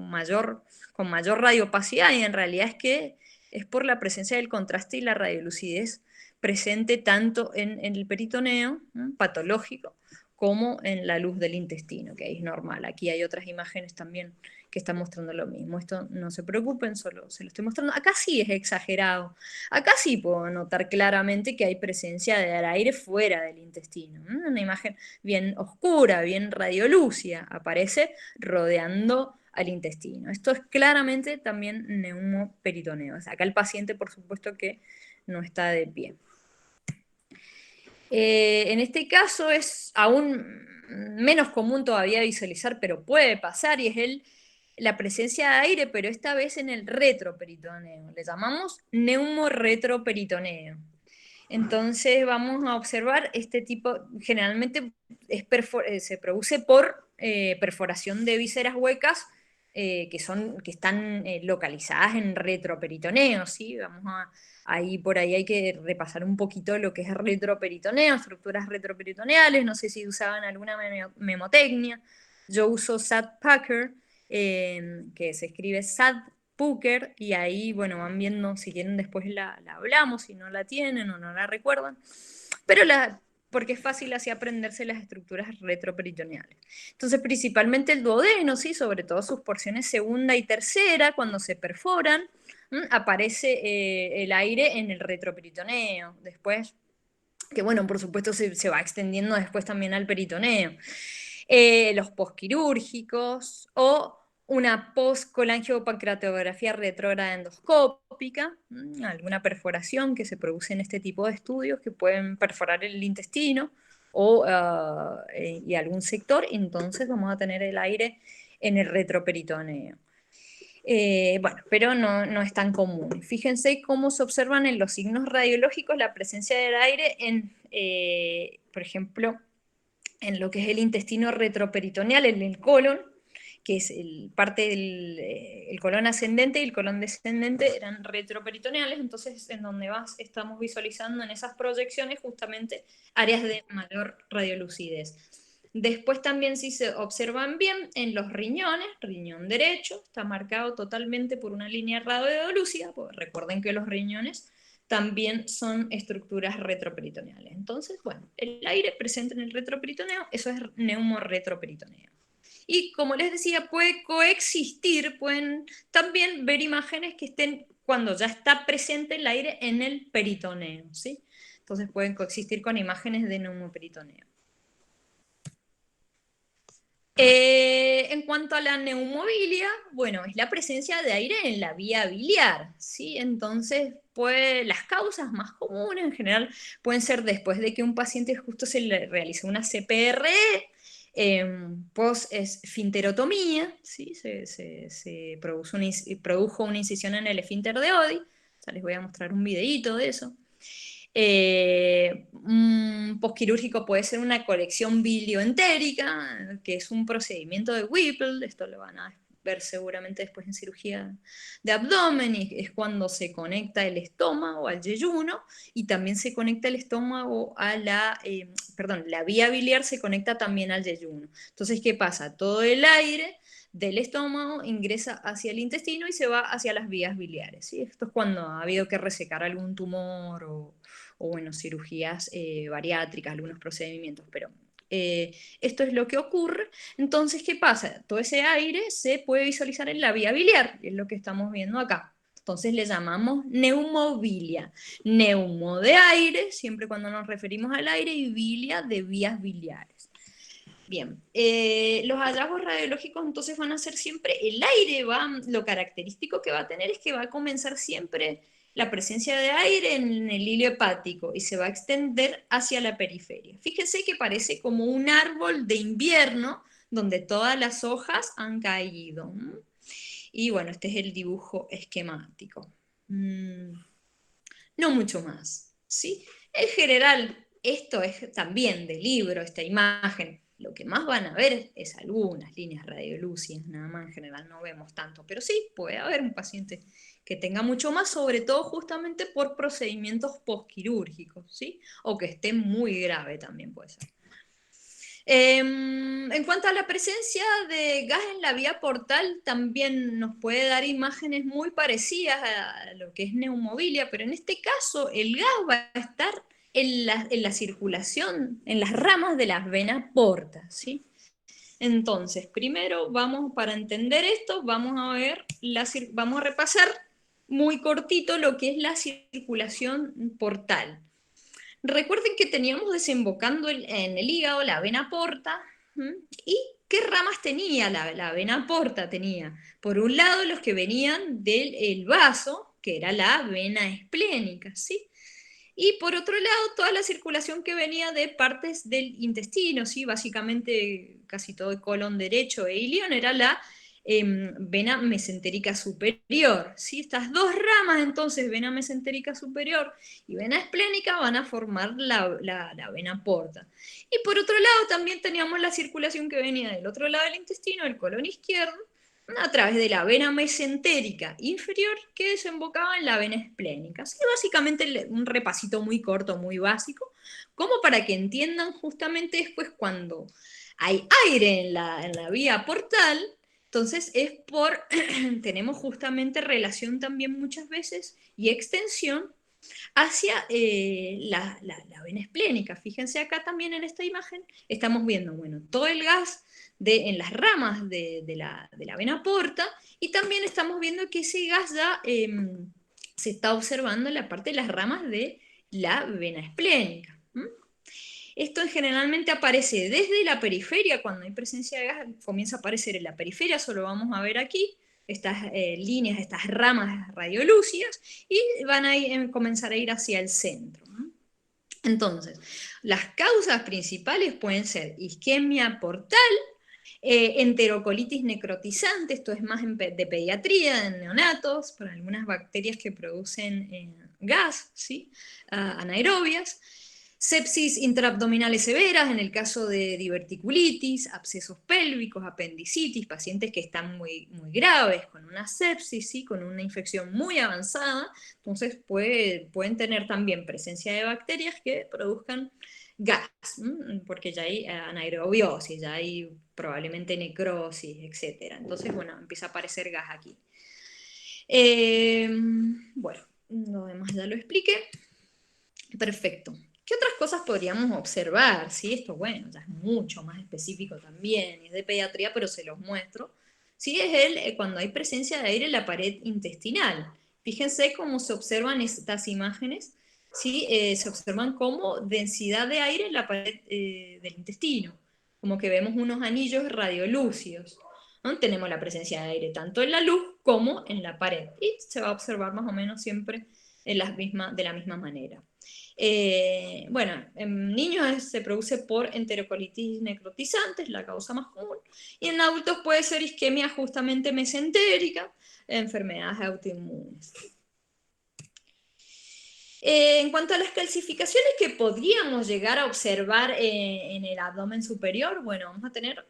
con mayor radiopacidad, y en realidad es que es por la presencia del contraste y la radiolucidez presente tanto en el peritoneo patológico como en la luz del intestino, que ahí es normal. Aquí hay otras imágenes también que están mostrando lo mismo. Esto no se preocupen, solo se lo estoy mostrando. Acá sí es exagerado. Acá sí puedo notar claramente que hay presencia de aire fuera del intestino. Una imagen bien oscura, bien radiolúcida, aparece rodeando al intestino. Esto es claramente también neumoperitoneo. O sea, acá el paciente, por supuesto, que no está de pie. En este caso es aún menos común todavía visualizar, pero puede pasar, y es la presencia de aire, pero esta vez en el retroperitoneo. Le llamamos neumorretroperitoneo. Entonces vamos a observar este tipo, generalmente se produce por perforación de vísceras huecas que están localizadas en retroperitoneo, ¿sí? Ahí por ahí hay que repasar un poquito lo que es retroperitoneo, estructuras retroperitoneales, no sé si usaban alguna memotecnia. Yo uso SAD-Packer, que se escribe SAD-Pucker, y ahí, bueno, van viendo, si quieren después la hablamos, si no la tienen o no la recuerdan, pero porque es fácil así aprenderse las estructuras retroperitoneales. Entonces, principalmente el duodeno, ¿sí? Sobre todo sus porciones segunda y tercera, cuando se perforan, aparece el aire en el retroperitoneo. Después, que bueno, por supuesto se va extendiendo después también al peritoneo. Los posquirúrgicos o una postcolangiopancreatografía retrógrada endoscópica, alguna perforación que se produce en este tipo de estudios que pueden perforar el intestino y algún sector, entonces vamos a tener el aire en el retroperitoneo. Bueno, pero no es tan común. Fíjense cómo se observan en los signos radiológicos la presencia del aire por ejemplo, en lo que es el intestino retroperitoneal, en el colon, que es parte del colon ascendente y el colon descendente eran retroperitoneales, entonces en donde estamos visualizando en esas proyecciones justamente áreas de mayor radiolucidez. Después también, si se observan bien, en los riñones, riñón derecho está marcado totalmente por una línea radiolúcida, pues recuerden que los riñones también son estructuras retroperitoneales. Entonces, bueno, el aire presente en el retroperitoneo, eso es neumorretroperitoneo. Y como les decía, puede coexistir, pueden también ver imágenes que estén cuando ya está presente el aire en el peritoneo, ¿sí? Entonces pueden coexistir con imágenes de neumoperitoneo. En cuanto a la neumobilia, bueno, es la presencia de aire en la vía biliar, ¿sí? Entonces, pues, las causas más comunes en general pueden ser después de que un paciente justo se le realizó una CPRE, post-esfinterotomía, ¿sí? Se produjo una incisión en el esfínter de Oddi, o sea, les voy a mostrar un videíto de eso. Un posquirúrgico puede ser una colección bilioentérica, que es un procedimiento de Whipple, esto lo van a ver seguramente después en cirugía de abdomen, y es cuando se conecta el estómago al yeyuno, y también se conecta el estómago a la vía biliar se conecta también al yeyuno. Entonces, ¿qué pasa? Todo el aire del estómago ingresa hacia el intestino y se va hacia las vías biliares, ¿sí? Esto es cuando ha habido que resecar algún tumor o bueno, cirugías bariátricas, algunos procedimientos, pero esto es lo que ocurre. Entonces, ¿qué pasa? Todo ese aire se puede visualizar en la vía biliar, que es lo que estamos viendo acá. Entonces le llamamos neumobilia. Neumo de aire, siempre cuando nos referimos al aire, y bilia de vías biliares. Bien, los hallazgos radiológicos entonces van a ser siempre el aire, lo característico que va a tener es que va a comenzar siempre la presencia de aire en el hilo hepático y se va a extender hacia la periferia. Fíjense que parece como un árbol de invierno donde todas las hojas han caído. Y bueno, este es el dibujo esquemático. No mucho más, ¿sí? En general, esto es también de libro, esta imagen. Lo que más van a ver es algunas líneas radiolúcidas, nada más en general no vemos tanto, pero sí puede haber un paciente que tenga mucho más, sobre todo justamente por procedimientos postquirúrgicos, ¿sí? O que esté muy grave también puede ser. En cuanto a la presencia de gas en la vía portal, también nos puede dar imágenes muy parecidas a lo que es neumobilia, pero en este caso el gas va a estar en la circulación, en las ramas de las venas porta, ¿sí? Entonces, primero vamos, para entender esto, vamos a ver, vamos a repasar muy cortito lo que es la circulación portal. Recuerden que teníamos desembocando en el hígado la vena porta. ¿Y qué ramas tenía la vena porta? Tenía, por un lado, los que venían del vaso, que era la vena esplénica, ¿sí? Y por otro lado, toda la circulación que venía de partes del intestino, ¿sí? Básicamente casi todo el colon derecho e ilion era la vena mesentérica superior, ¿sí? Estas dos ramas, entonces, vena mesentérica superior y vena esplénica, van a formar la vena porta. Y por otro lado, también teníamos la circulación que venía del otro lado del intestino, el colon izquierdo, a través de la vena mesentérica inferior que desembocaba en la vena esplénica. Así básicamente un repasito muy corto, muy básico, como para que entiendan justamente después cuando hay aire en la vía portal, entonces es por, tenemos justamente relación también muchas veces y extensión hacia la vena esplénica. Fíjense acá también en esta imagen, estamos viendo, bueno, todo el gas en las ramas de la vena porta, y también estamos viendo que ese gas ya se está observando en la parte de las ramas de la vena esplénica. Esto generalmente aparece desde la periferia, cuando hay presencia de gas, comienza a aparecer en la periferia, eso lo vamos a ver aquí, estas líneas, estas ramas radiolúcidas, y van a comenzar a ir hacia el centro. Entonces, las causas principales pueden ser isquemia portal, enterocolitis necrotizante, esto es más de pediatría, en neonatos, por algunas bacterias que producen gas, ¿sí? Anaerobias, sepsis intraabdominales severas, en el caso de diverticulitis, abscesos pélvicos, apendicitis, pacientes que están muy, muy graves, con una sepsis, ¿sí? Con una infección muy avanzada, entonces pueden tener también presencia de bacterias que produzcan gas, porque ya hay anaerobiosis, ya hay probablemente necrosis, etc. Entonces, bueno, empieza a aparecer gas aquí. Bueno, lo demás ya lo expliqué. Perfecto. ¿Qué otras cosas podríamos observar? ¿Sí? Esto, bueno, ya es mucho más específico también, es de pediatría, pero se los muestro. ¿Sí? Es cuando hay presencia de aire en la pared intestinal. Fíjense cómo se observan estas imágenes. ¿Sí? Se observan como densidad de aire en la pared del intestino. Como que vemos unos anillos radiolúcidos, ¿no? Tenemos la presencia de aire tanto en la luz como en la pared. Y se va a observar más o menos siempre de la misma manera. Bueno, en niños se produce por enterocolitis necrotizante, es la causa más común, y en adultos puede ser isquemia justamente mesentérica, enfermedades autoinmunes. En cuanto a las calcificaciones que podríamos llegar a observar en el abdomen superior, bueno, vamos a tener,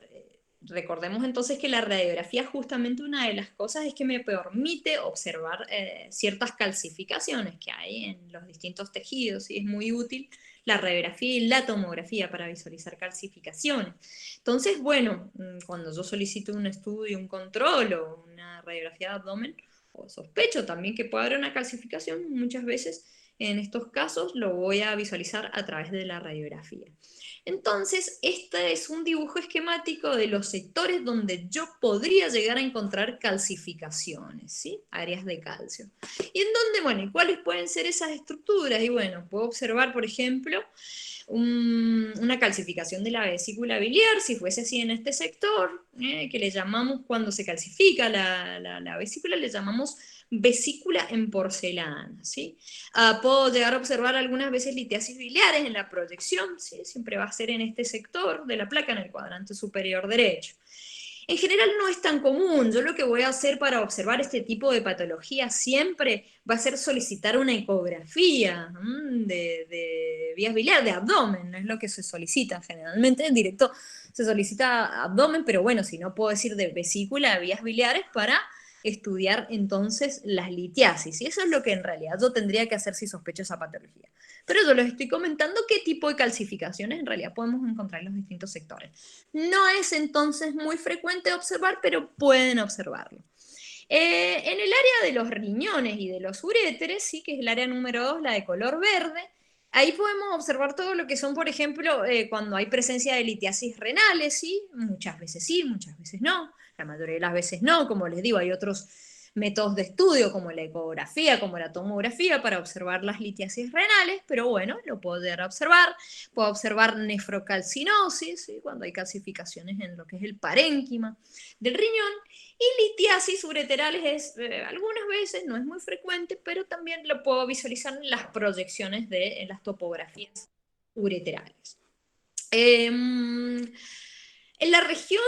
recordemos entonces que la radiografía justamente una de las cosas es que me permite observar ciertas calcificaciones que hay en los distintos tejidos, y es muy útil la radiografía y la tomografía para visualizar calcificaciones. Entonces, bueno, cuando yo solicito un estudio, un control o una radiografía de abdomen, o sospecho también que puede haber una calcificación, muchas veces en estos casos lo voy a visualizar a través de la radiografía. Entonces, este es un dibujo esquemático de los sectores donde yo podría llegar a encontrar calcificaciones, ¿sí? Áreas de calcio. Y en donde, bueno, ¿y cuáles pueden ser esas estructuras? Y bueno, puedo observar, por ejemplo, una calcificación de la vesícula biliar, si fuese así en este sector, que le llamamos, cuando se calcifica la vesícula, le llamamos vesícula en porcelana, ¿sí? Puedo llegar a observar algunas veces litiasis biliares en la proyección, ¿sí? Siempre va a ser en este sector de la placa, en el cuadrante superior derecho. En general no es tan común. Yo lo que voy a hacer para observar este tipo de patología siempre va a ser solicitar una ecografía de vías biliares, de abdomen, no es lo que se solicita generalmente. En directo se solicita abdomen, pero bueno, si no puedo decir de vesícula, de vías biliares, para estudiar entonces las litiasis. Y eso es lo que en realidad yo tendría que hacer si sospecho esa patología. Pero yo les estoy comentando qué tipo de calcificaciones en realidad podemos encontrar en los distintos sectores. No es entonces muy frecuente observar, pero pueden observarlo. En el área de los riñones y de los uréteres, sí, que es el área número 2, la de color verde, ahí podemos observar todo lo que son, por ejemplo, cuando hay presencia de litiasis renales, ¿sí? Muchas veces no, la mayoría de las veces no, como les digo, hay otros métodos de estudio como la ecografía, como la tomografía para observar las litiasis renales, pero bueno, lo puedo llegar a observar. Puedo observar nefrocalcinosis, ¿sí? Cuando hay calcificaciones en lo que es el parénquima del riñón, y litiasis ureterales es, algunas veces, no es muy frecuente, pero también lo puedo visualizar en las proyecciones en las topografías ureterales. En la región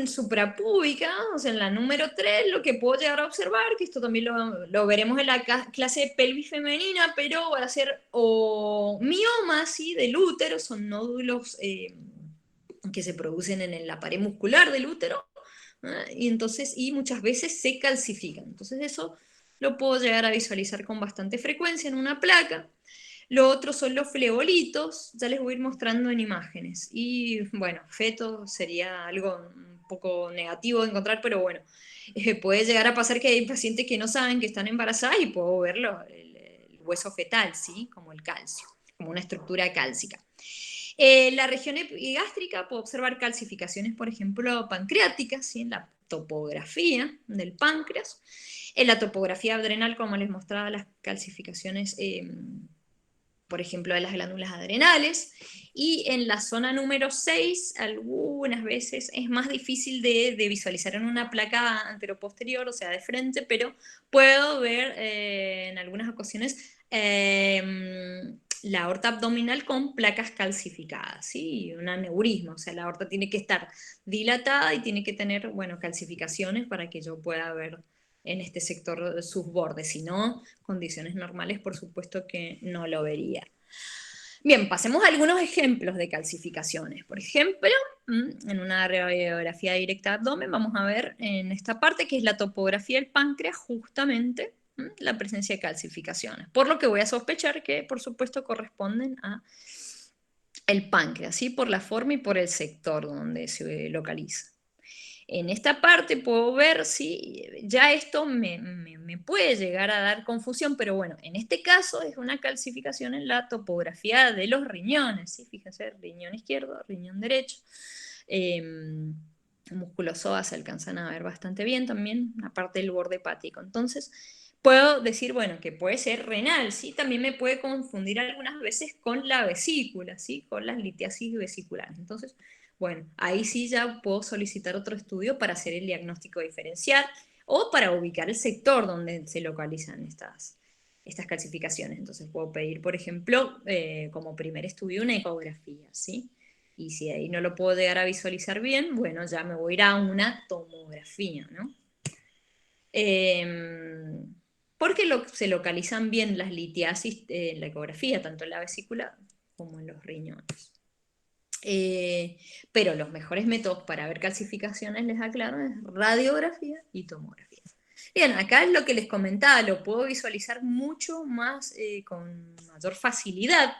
suprapúbica, o sea, en la número 3, lo que puedo llegar a observar, que esto también lo veremos en la clase de pelvis femenina, pero va a ser o miomas, ¿sí? Del útero, son nódulos que se producen en la pared muscular del útero, y entonces, y muchas veces se calcifican. Entonces eso lo puedo llegar a visualizar con bastante frecuencia en una placa. Lo otro son los fleolitos, ya les voy a ir mostrando en imágenes. Y bueno, feto sería algo un poco negativo de encontrar, pero bueno, puede llegar a pasar que hay pacientes que no saben que están embarazadas y puedo verlo, el hueso fetal, ¿sí? Como el calcio, como una estructura cálcica. La región epigástrica puedo observar calcificaciones, por ejemplo, pancreáticas, ¿sí? En la topografía del páncreas. En la topografía adrenal, como les mostraba, las calcificaciones por ejemplo, de las glándulas adrenales, y en la zona número 6, algunas veces es más difícil de visualizar en una placa anteroposterior, o sea, de frente, pero puedo ver en algunas ocasiones la aorta abdominal con placas calcificadas, ¿sí? Un aneurisma, o sea, la aorta tiene que estar dilatada y tiene que tener, bueno, calcificaciones para que yo pueda ver en este sector sus bordes, si no, condiciones normales, por supuesto que no lo vería. Bien, pasemos a algunos ejemplos de calcificaciones. Por ejemplo, en una radiografía directa de abdomen, vamos a ver en esta parte, que es la topografía del páncreas, justamente la presencia de calcificaciones. Por lo que voy a sospechar que, por supuesto, corresponden a el páncreas, ¿sí? Por la forma y por el sector donde se localiza. En esta parte puedo ver si ya esto me puede llegar a dar confusión, pero bueno, en este caso es una calcificación en la topografía de los riñones, ¿sí? Fíjense, riñón izquierdo, riñón derecho. Músculos psoas se alcanzan a ver bastante bien también, aparte del borde hepático. Entonces, puedo decir, bueno, que puede ser renal, ¿sí? También me puede confundir algunas veces con la vesícula, ¿sí? Con las litiasis vesiculares. Entonces, bueno, ahí sí ya puedo solicitar otro estudio para hacer el diagnóstico diferencial o para ubicar el sector donde se localizan estas calcificaciones. Entonces puedo pedir, por ejemplo, como primer estudio una ecografía, ¿sí? Y si ahí no lo puedo llegar a visualizar bien, bueno, ya me voy a ir a una tomografía, ¿no? Porque se localizan bien las litiasis en la ecografía, tanto en la vesícula como en los riñones. Pero los mejores métodos para ver calcificaciones, les aclaro, es radiografía y tomografía. Bien, acá es lo que les comentaba, lo puedo visualizar mucho más, con mayor facilidad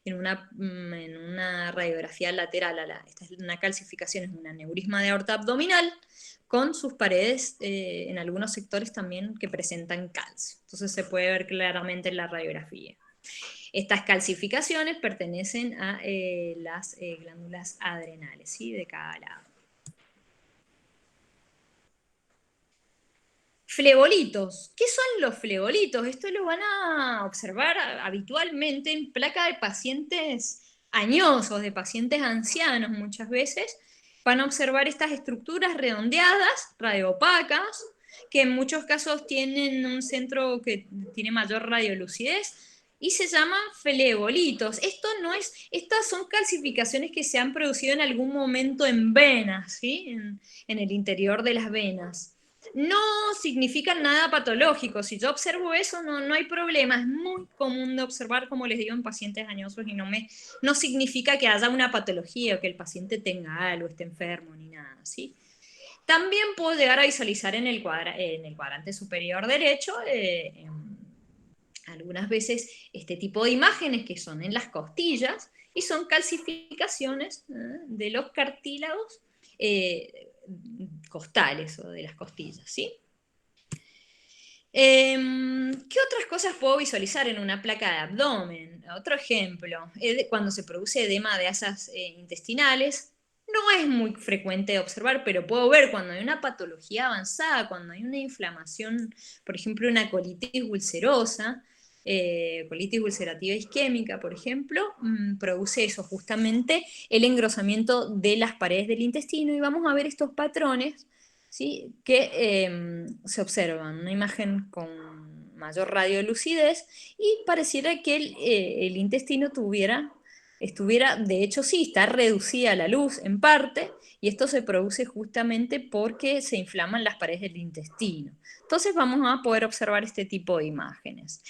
en una radiografía lateral. Esta es una calcificación, es un aneurisma de aorta abdominal, con sus paredes en algunos sectores también que presentan calcio. Entonces se puede ver claramente en la radiografía. Estas calcificaciones pertenecen a las glándulas adrenales, ¿sí? De cada lado. Flegolitos. ¿Qué son los flegolitos? Esto lo van a observar habitualmente en placa de pacientes añosos, de pacientes ancianos muchas veces, van a observar estas estructuras redondeadas, radioopacas, que en muchos casos tienen un centro que tiene mayor radiolucidez, y se llaman flebolitos. Estas son calcificaciones que se han producido en algún momento en venas, ¿sí? En el interior de las venas. No significan nada patológico. Si yo observo eso, no hay problema. Es muy común de observar, como les digo, en pacientes añosos, y no significa que haya una patología o que el paciente tenga algo, esté enfermo ni nada, ¿sí? También puedo llegar a visualizar en el cuadrante superior derecho algunas veces este tipo de imágenes que son en las costillas y son calcificaciones de los cartílagos costales o de las costillas, ¿sí? ¿Qué otras cosas puedo visualizar en una placa de abdomen? Otro ejemplo, cuando se produce edema de asas intestinales, no es muy frecuente de observar, pero puedo ver cuando hay una patología avanzada, cuando hay una inflamación, por ejemplo, una colitis ulcerosa, colitis ulcerativa isquémica, por ejemplo, produce eso, justamente el engrosamiento de las paredes del intestino, y vamos a ver estos patrones, ¿sí? Que se observan, una imagen con mayor radiolucidez, y pareciera que el intestino estuviera, de hecho sí, está reducida la luz en parte, y esto se produce justamente porque se inflaman las paredes del intestino. Entonces vamos a poder observar este tipo de imágenes.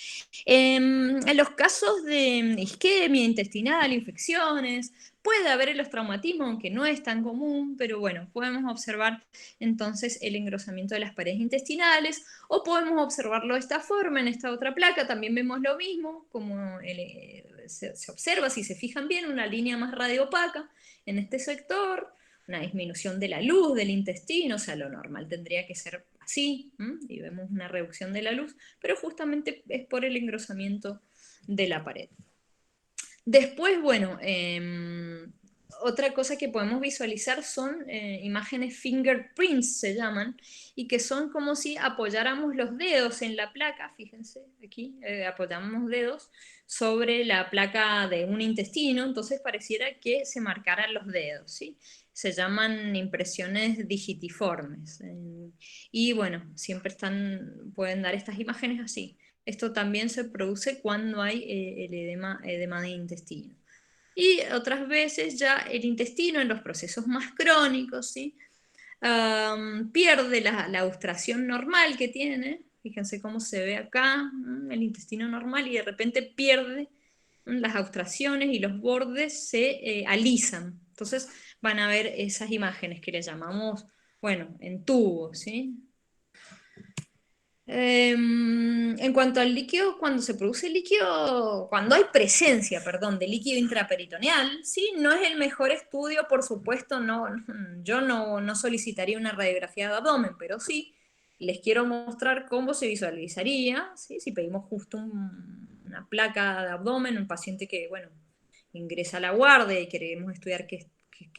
En los casos de isquemia intestinal, infecciones, puede haber el traumatismo, aunque no es tan común, pero bueno, podemos observar entonces el engrosamiento de las paredes intestinales, o podemos observarlo de esta forma. En esta otra placa también vemos lo mismo, como se observa, si se fijan bien, una línea más radiopaca en este sector, una disminución de la luz del intestino, o sea, lo normal tendría que ser así, y vemos una reducción de la luz, pero justamente es por el engrosamiento de la pared. Después, bueno, otra cosa que podemos visualizar son imágenes fingerprints, se llaman, y que son como si apoyáramos los dedos en la placa, fíjense, aquí apoyamos dedos sobre la placa de un intestino, entonces pareciera que se marcaran los dedos, ¿sí? Se llaman impresiones digitiformes. Y bueno, siempre pueden dar estas imágenes así. Esto también se produce cuando hay el edema de intestino. Y otras veces ya el intestino en los procesos más crónicos, ¿sí? Pierde la austración normal que tiene. Fíjense cómo se ve acá el intestino normal, y de repente pierde las austraciones y los bordes se alisan. Entonces van a ver esas imágenes que le llamamos, bueno, en tubo, ¿sí? En cuanto al líquido, cuando se produce líquido, cuando hay presencia, perdón, de líquido intraperitoneal, ¿sí? No es el mejor estudio, por supuesto, yo no solicitaría una radiografía de abdomen, pero sí les quiero mostrar cómo se visualizaría, ¿sí? Si pedimos justo una placa de abdomen, un paciente que, bueno, ingresa a la guardia y queremos estudiar qué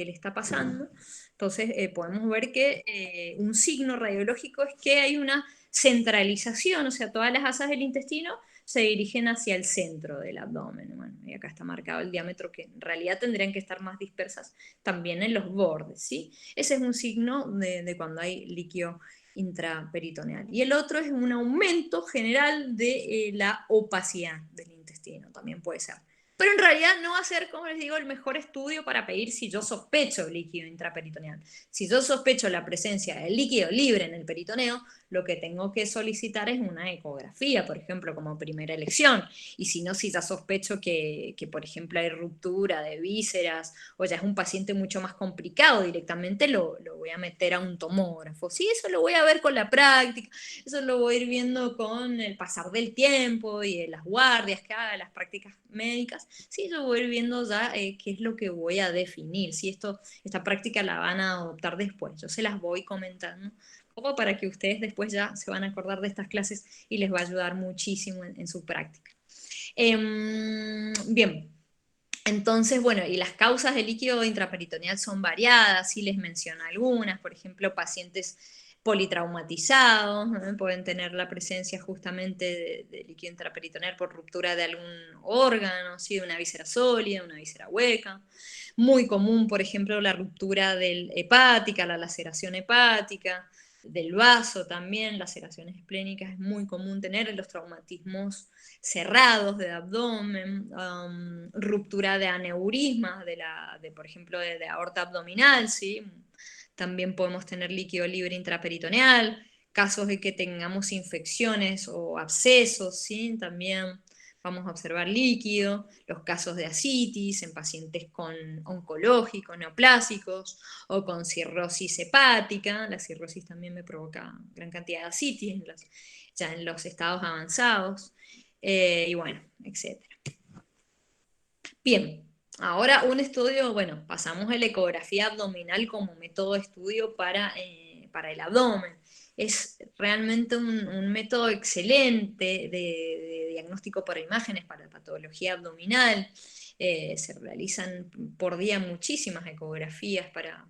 le está pasando. Entonces podemos ver que un signo radiológico es que hay una centralización, o sea, todas las asas del intestino se dirigen hacia el centro del abdomen. Bueno, y acá está marcado el diámetro, que en realidad tendrían que estar más dispersas también en los bordes, ¿sí? Ese es un signo de cuando hay líquido intraperitoneal. Y el otro es un aumento general de la opacidad del intestino, también puede ser. Pero en realidad no va a ser, como les digo, el mejor estudio para pedir si yo sospecho líquido intraperitoneal. Si yo sospecho la presencia de líquido libre en el peritoneo, lo que tengo que solicitar es una ecografía, por ejemplo, como primera elección. Y si no, si ya sospecho que por ejemplo, hay ruptura de vísceras, o ya es un paciente mucho más complicado, directamente lo voy a meter a un tomógrafo. Sí, eso lo voy a ver con la práctica, eso lo voy a ir viendo con el pasar del tiempo y de las guardias que haga, las prácticas médicas. Sí, yo voy a ir viendo ya qué es lo que voy a definir, si esta práctica la van a adoptar después. Yo se las voy comentando, como para que ustedes después ya se van a acordar de estas clases y les va a ayudar muchísimo en su práctica. Bien, entonces, bueno, y las causas del líquido intraperitoneal son variadas, sí les menciono algunas, por ejemplo, pacientes politraumatizados, pueden tener la presencia justamente de líquido intraperitoneal por ruptura de algún órgano, ¿sí? De una víscera sólida, una víscera hueca. Muy común, por ejemplo, la ruptura hepática, la laceración hepática, del vaso también, laceraciones esplénicas es muy común tener en los traumatismos cerrados del abdomen, ruptura de aneurismas, por ejemplo, de aorta abdominal, ¿sí? También podemos tener líquido libre intraperitoneal, casos de que tengamos infecciones o abscesos, ¿sí? También vamos a observar líquido, los casos de ascitis en pacientes con oncológicos, neoplásicos, o con cirrosis hepática. La cirrosis también me provoca gran cantidad de ascitis ya en los estados avanzados, y bueno, etc. Bien, ahora un estudio, bueno, pasamos a la ecografía abdominal como método de estudio para el abdomen. Es realmente un método excelente de diagnóstico por imágenes para patología abdominal. Se realizan por día muchísimas ecografías para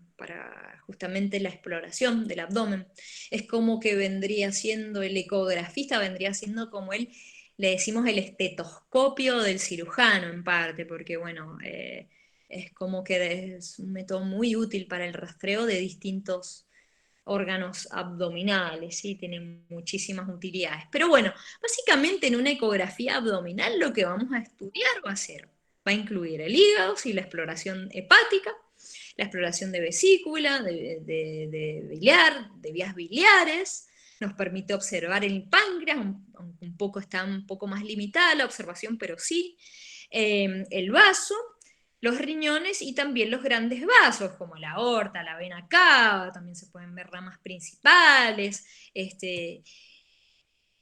justamente la exploración del abdomen. Es como que vendría siendo el ecografista, vendría siendo como le decimos el estetoscopio del cirujano en parte, porque bueno, es como que es un método muy útil para el rastreo de distintos órganos abdominales, ¿sí? Tiene muchísimas utilidades. Pero bueno, básicamente en una ecografía abdominal lo que vamos a estudiar va a incluir el hígado, ¿sí? La exploración hepática, la exploración de vesícula, de biliar, de vías biliares, nos permite observar el páncreas, aunque está un poco más limitada la observación, pero sí, el vaso, los riñones y también los grandes vasos, como la aorta, la vena cava, también se pueden ver ramas principales.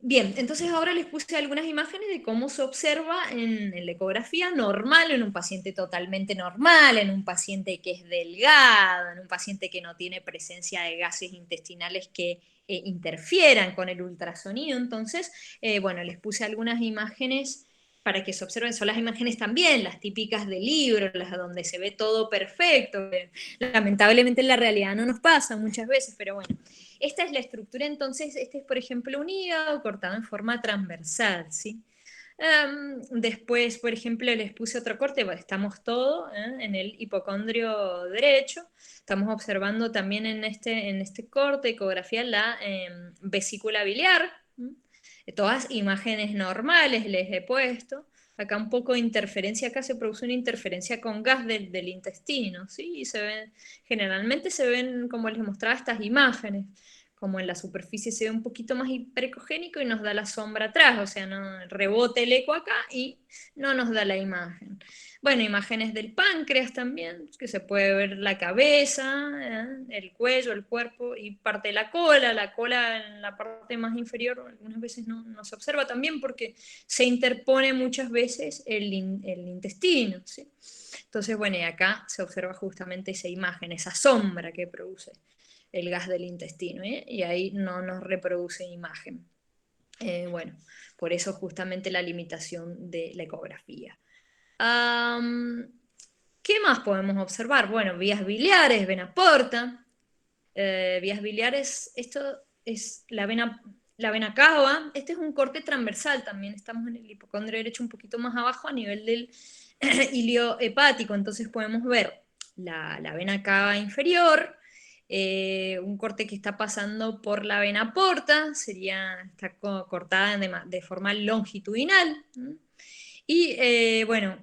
Bien, entonces ahora les puse algunas imágenes de cómo se observa en la ecografía normal, en un paciente totalmente normal, en un paciente que es delgado, en un paciente que no tiene presencia de gases intestinales que interfieran con el ultrasonido. Entonces, bueno, les puse algunas imágenes para que se observen. Son las imágenes también, las típicas del libro, las donde se ve todo perfecto. Lamentablemente en la realidad no nos pasa muchas veces, pero bueno. Esta es la estructura, entonces, este es, por ejemplo, un hígado cortado en forma transversal, ¿sí? Después, por ejemplo, les puse otro corte, estamos todos en el hipocondrio derecho, estamos observando también en este corte, ecografía, la vesícula biliar, todas imágenes normales les he puesto, acá un poco de interferencia, acá se produce una interferencia con gas del intestino, ¿sí? Y generalmente se ven, como les mostraba, estas imágenes, como en la superficie se ve un poquito más hiperecogénico y nos da la sombra atrás, o sea, no rebote el eco acá y no nos da la imagen. Bueno, imágenes del páncreas también, que se puede ver la cabeza, el cuello, el cuerpo y parte de la cola en la parte más inferior algunas veces no se observa también porque se interpone muchas veces el intestino, ¿sí? Entonces, bueno, y acá se observa justamente esa imagen, esa sombra que produce el gas del intestino, ¿eh? Y ahí no nos reproduce imagen. Bueno, por eso justamente la limitación de la ecografía. ¿Qué más podemos observar? Bueno, vías biliares, vena porta. Vías biliares, esto es la vena cava. Este es un corte transversal, también estamos en el hipocondrio derecho un poquito más abajo a nivel del ilio hepático, entonces podemos ver la vena cava inferior, un corte que está pasando por la vena porta, está cortada de forma longitudinal. Y bueno,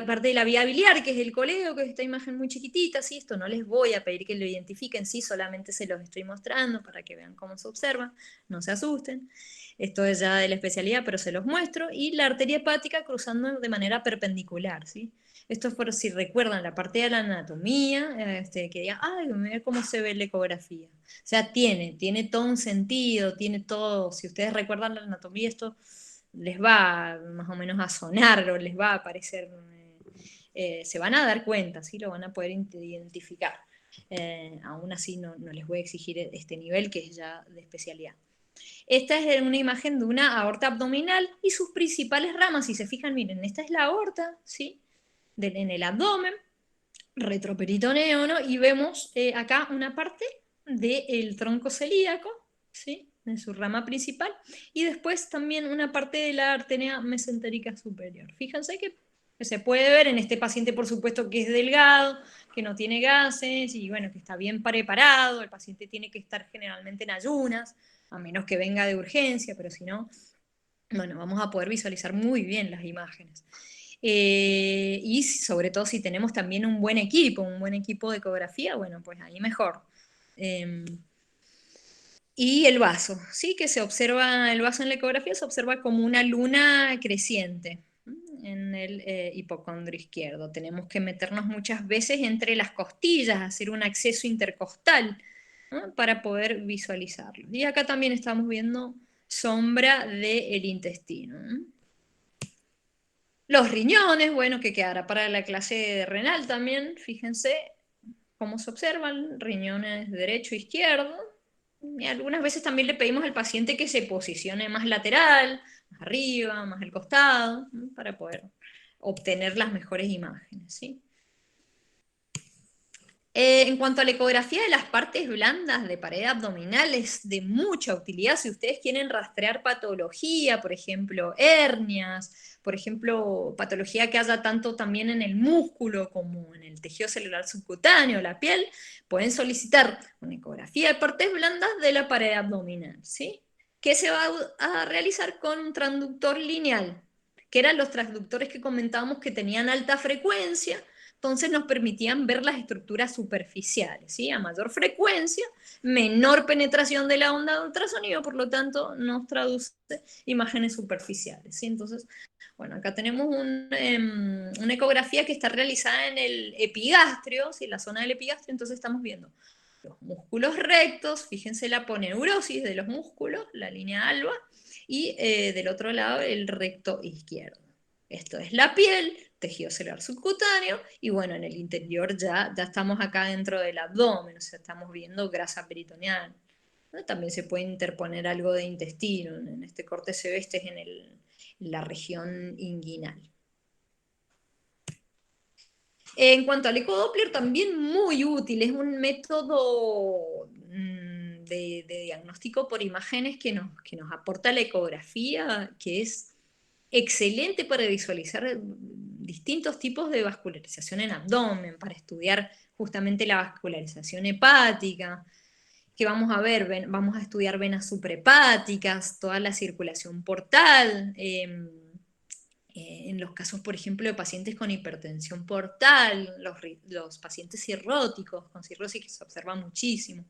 parte de la vía biliar, que es el coleo, que es esta imagen muy chiquitita, ¿sí? Esto no les voy a pedir que lo identifiquen, sí, solamente se los estoy mostrando para que vean cómo se observa, no se asusten. Esto es ya de la especialidad, pero se los muestro. Y la arteria hepática cruzando de manera perpendicular, ¿sí? Esto es por si recuerdan la parte de la anatomía, que digan, ay, mira cómo se ve la ecografía. O sea, tiene todo un sentido, tiene todo, si ustedes recuerdan la anatomía, esto les va más o menos a sonar o les va a parecer, se van a dar cuenta, ¿sí? Lo van a poder identificar. Aún así no les voy a exigir este nivel que es ya de especialidad. Esta es una imagen de una aorta abdominal y sus principales ramas. Si se fijan, miren, esta es la aorta, ¿sí? En el abdomen, retroperitoneo, ¿no? Y vemos acá una parte del tronco celíaco, ¿sí? En su rama principal, y después también una parte de la arteria mesentérica superior. Fíjense que se puede ver en este paciente, por supuesto, que es delgado, que no tiene gases, y bueno, que está bien preparado. El paciente tiene que estar generalmente en ayunas, a menos que venga de urgencia, pero si no, bueno, vamos a poder visualizar muy bien las imágenes. Y sobre todo si tenemos también un buen equipo de ecografía, bueno, pues ahí mejor. Eh, y el vaso, ¿sí? Que se observa, el vaso en la ecografía se observa como una luna creciente en el hipocondrio izquierdo. Tenemos que meternos muchas veces entre las costillas, hacer un acceso intercostal, ¿no? Para poder visualizarlo. Y acá también estamos viendo sombra del intestino, ¿no? Los riñones, bueno, que quedará para la clase renal también, fíjense cómo se observan, riñones derecho e izquierdo. Y algunas veces también le pedimos al paciente que se posicione más lateral, más arriba, más al costado, ¿no? Para poder obtener las mejores imágenes, ¿sí? En cuanto a la ecografía de las partes blandas de pared abdominal, es de mucha utilidad si ustedes quieren rastrear patología, por ejemplo, hernias, por ejemplo, patología que haya tanto también en el músculo como en el tejido celular subcutáneo, la piel, pueden solicitar una ecografía de partes blandas de la pared abdominal, ¿sí? Que se va a realizar con un transductor lineal, que eran los transductores que comentábamos que tenían alta frecuencia. Entonces nos permitían ver las estructuras superficiales, ¿sí? A mayor frecuencia, menor penetración de la onda de ultrasonido, por lo tanto nos traduce imágenes superficiales, ¿sí? Entonces, bueno, acá tenemos una ecografía que está realizada en el epigastrio, ¿sí? La zona del epigastrio, entonces estamos viendo los músculos rectos, fíjense la aponeurosis de los músculos, la línea alba, y del otro lado el recto izquierdo. Esto es la piel, tejido celular subcutáneo, y bueno, en el interior ya estamos acá dentro del abdomen, o sea, estamos viendo grasa peritoneal, ¿no? También se puede interponer algo de intestino, en este corte se ve, este es en la región inguinal. En cuanto al ecodoppler, también muy útil, es un método de diagnóstico por imágenes que nos aporta la ecografía, que es excelente para visualizar distintos tipos de vascularización en abdomen, para estudiar justamente la vascularización hepática, que vamos a ver, vamos a estudiar venas suprahepáticas, toda la circulación portal, en los casos, por ejemplo, de pacientes con hipertensión portal, los pacientes cirróticos, con cirrosis que se observa muchísimo.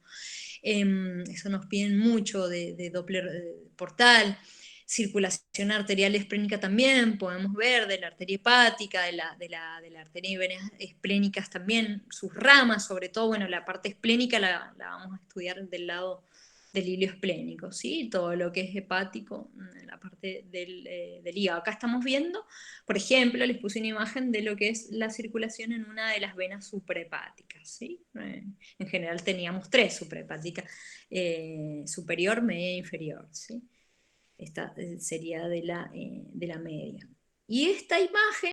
Eso nos piden mucho de Doppler portal. Circulación arterial esplénica también, podemos ver de la arteria hepática, de la arteria y venas esplénicas también, sus ramas, sobre todo, bueno, la parte esplénica la vamos a estudiar del lado del hilo esplénico, ¿sí? Todo lo que es hepático, en la parte del hígado. Acá estamos viendo, por ejemplo, les puse una imagen de lo que es la circulación en una de las venas suprahepáticas, ¿sí? En general teníamos tres suprahepáticas, superior, media e inferior, ¿sí? Esta sería de la media. Y esta imagen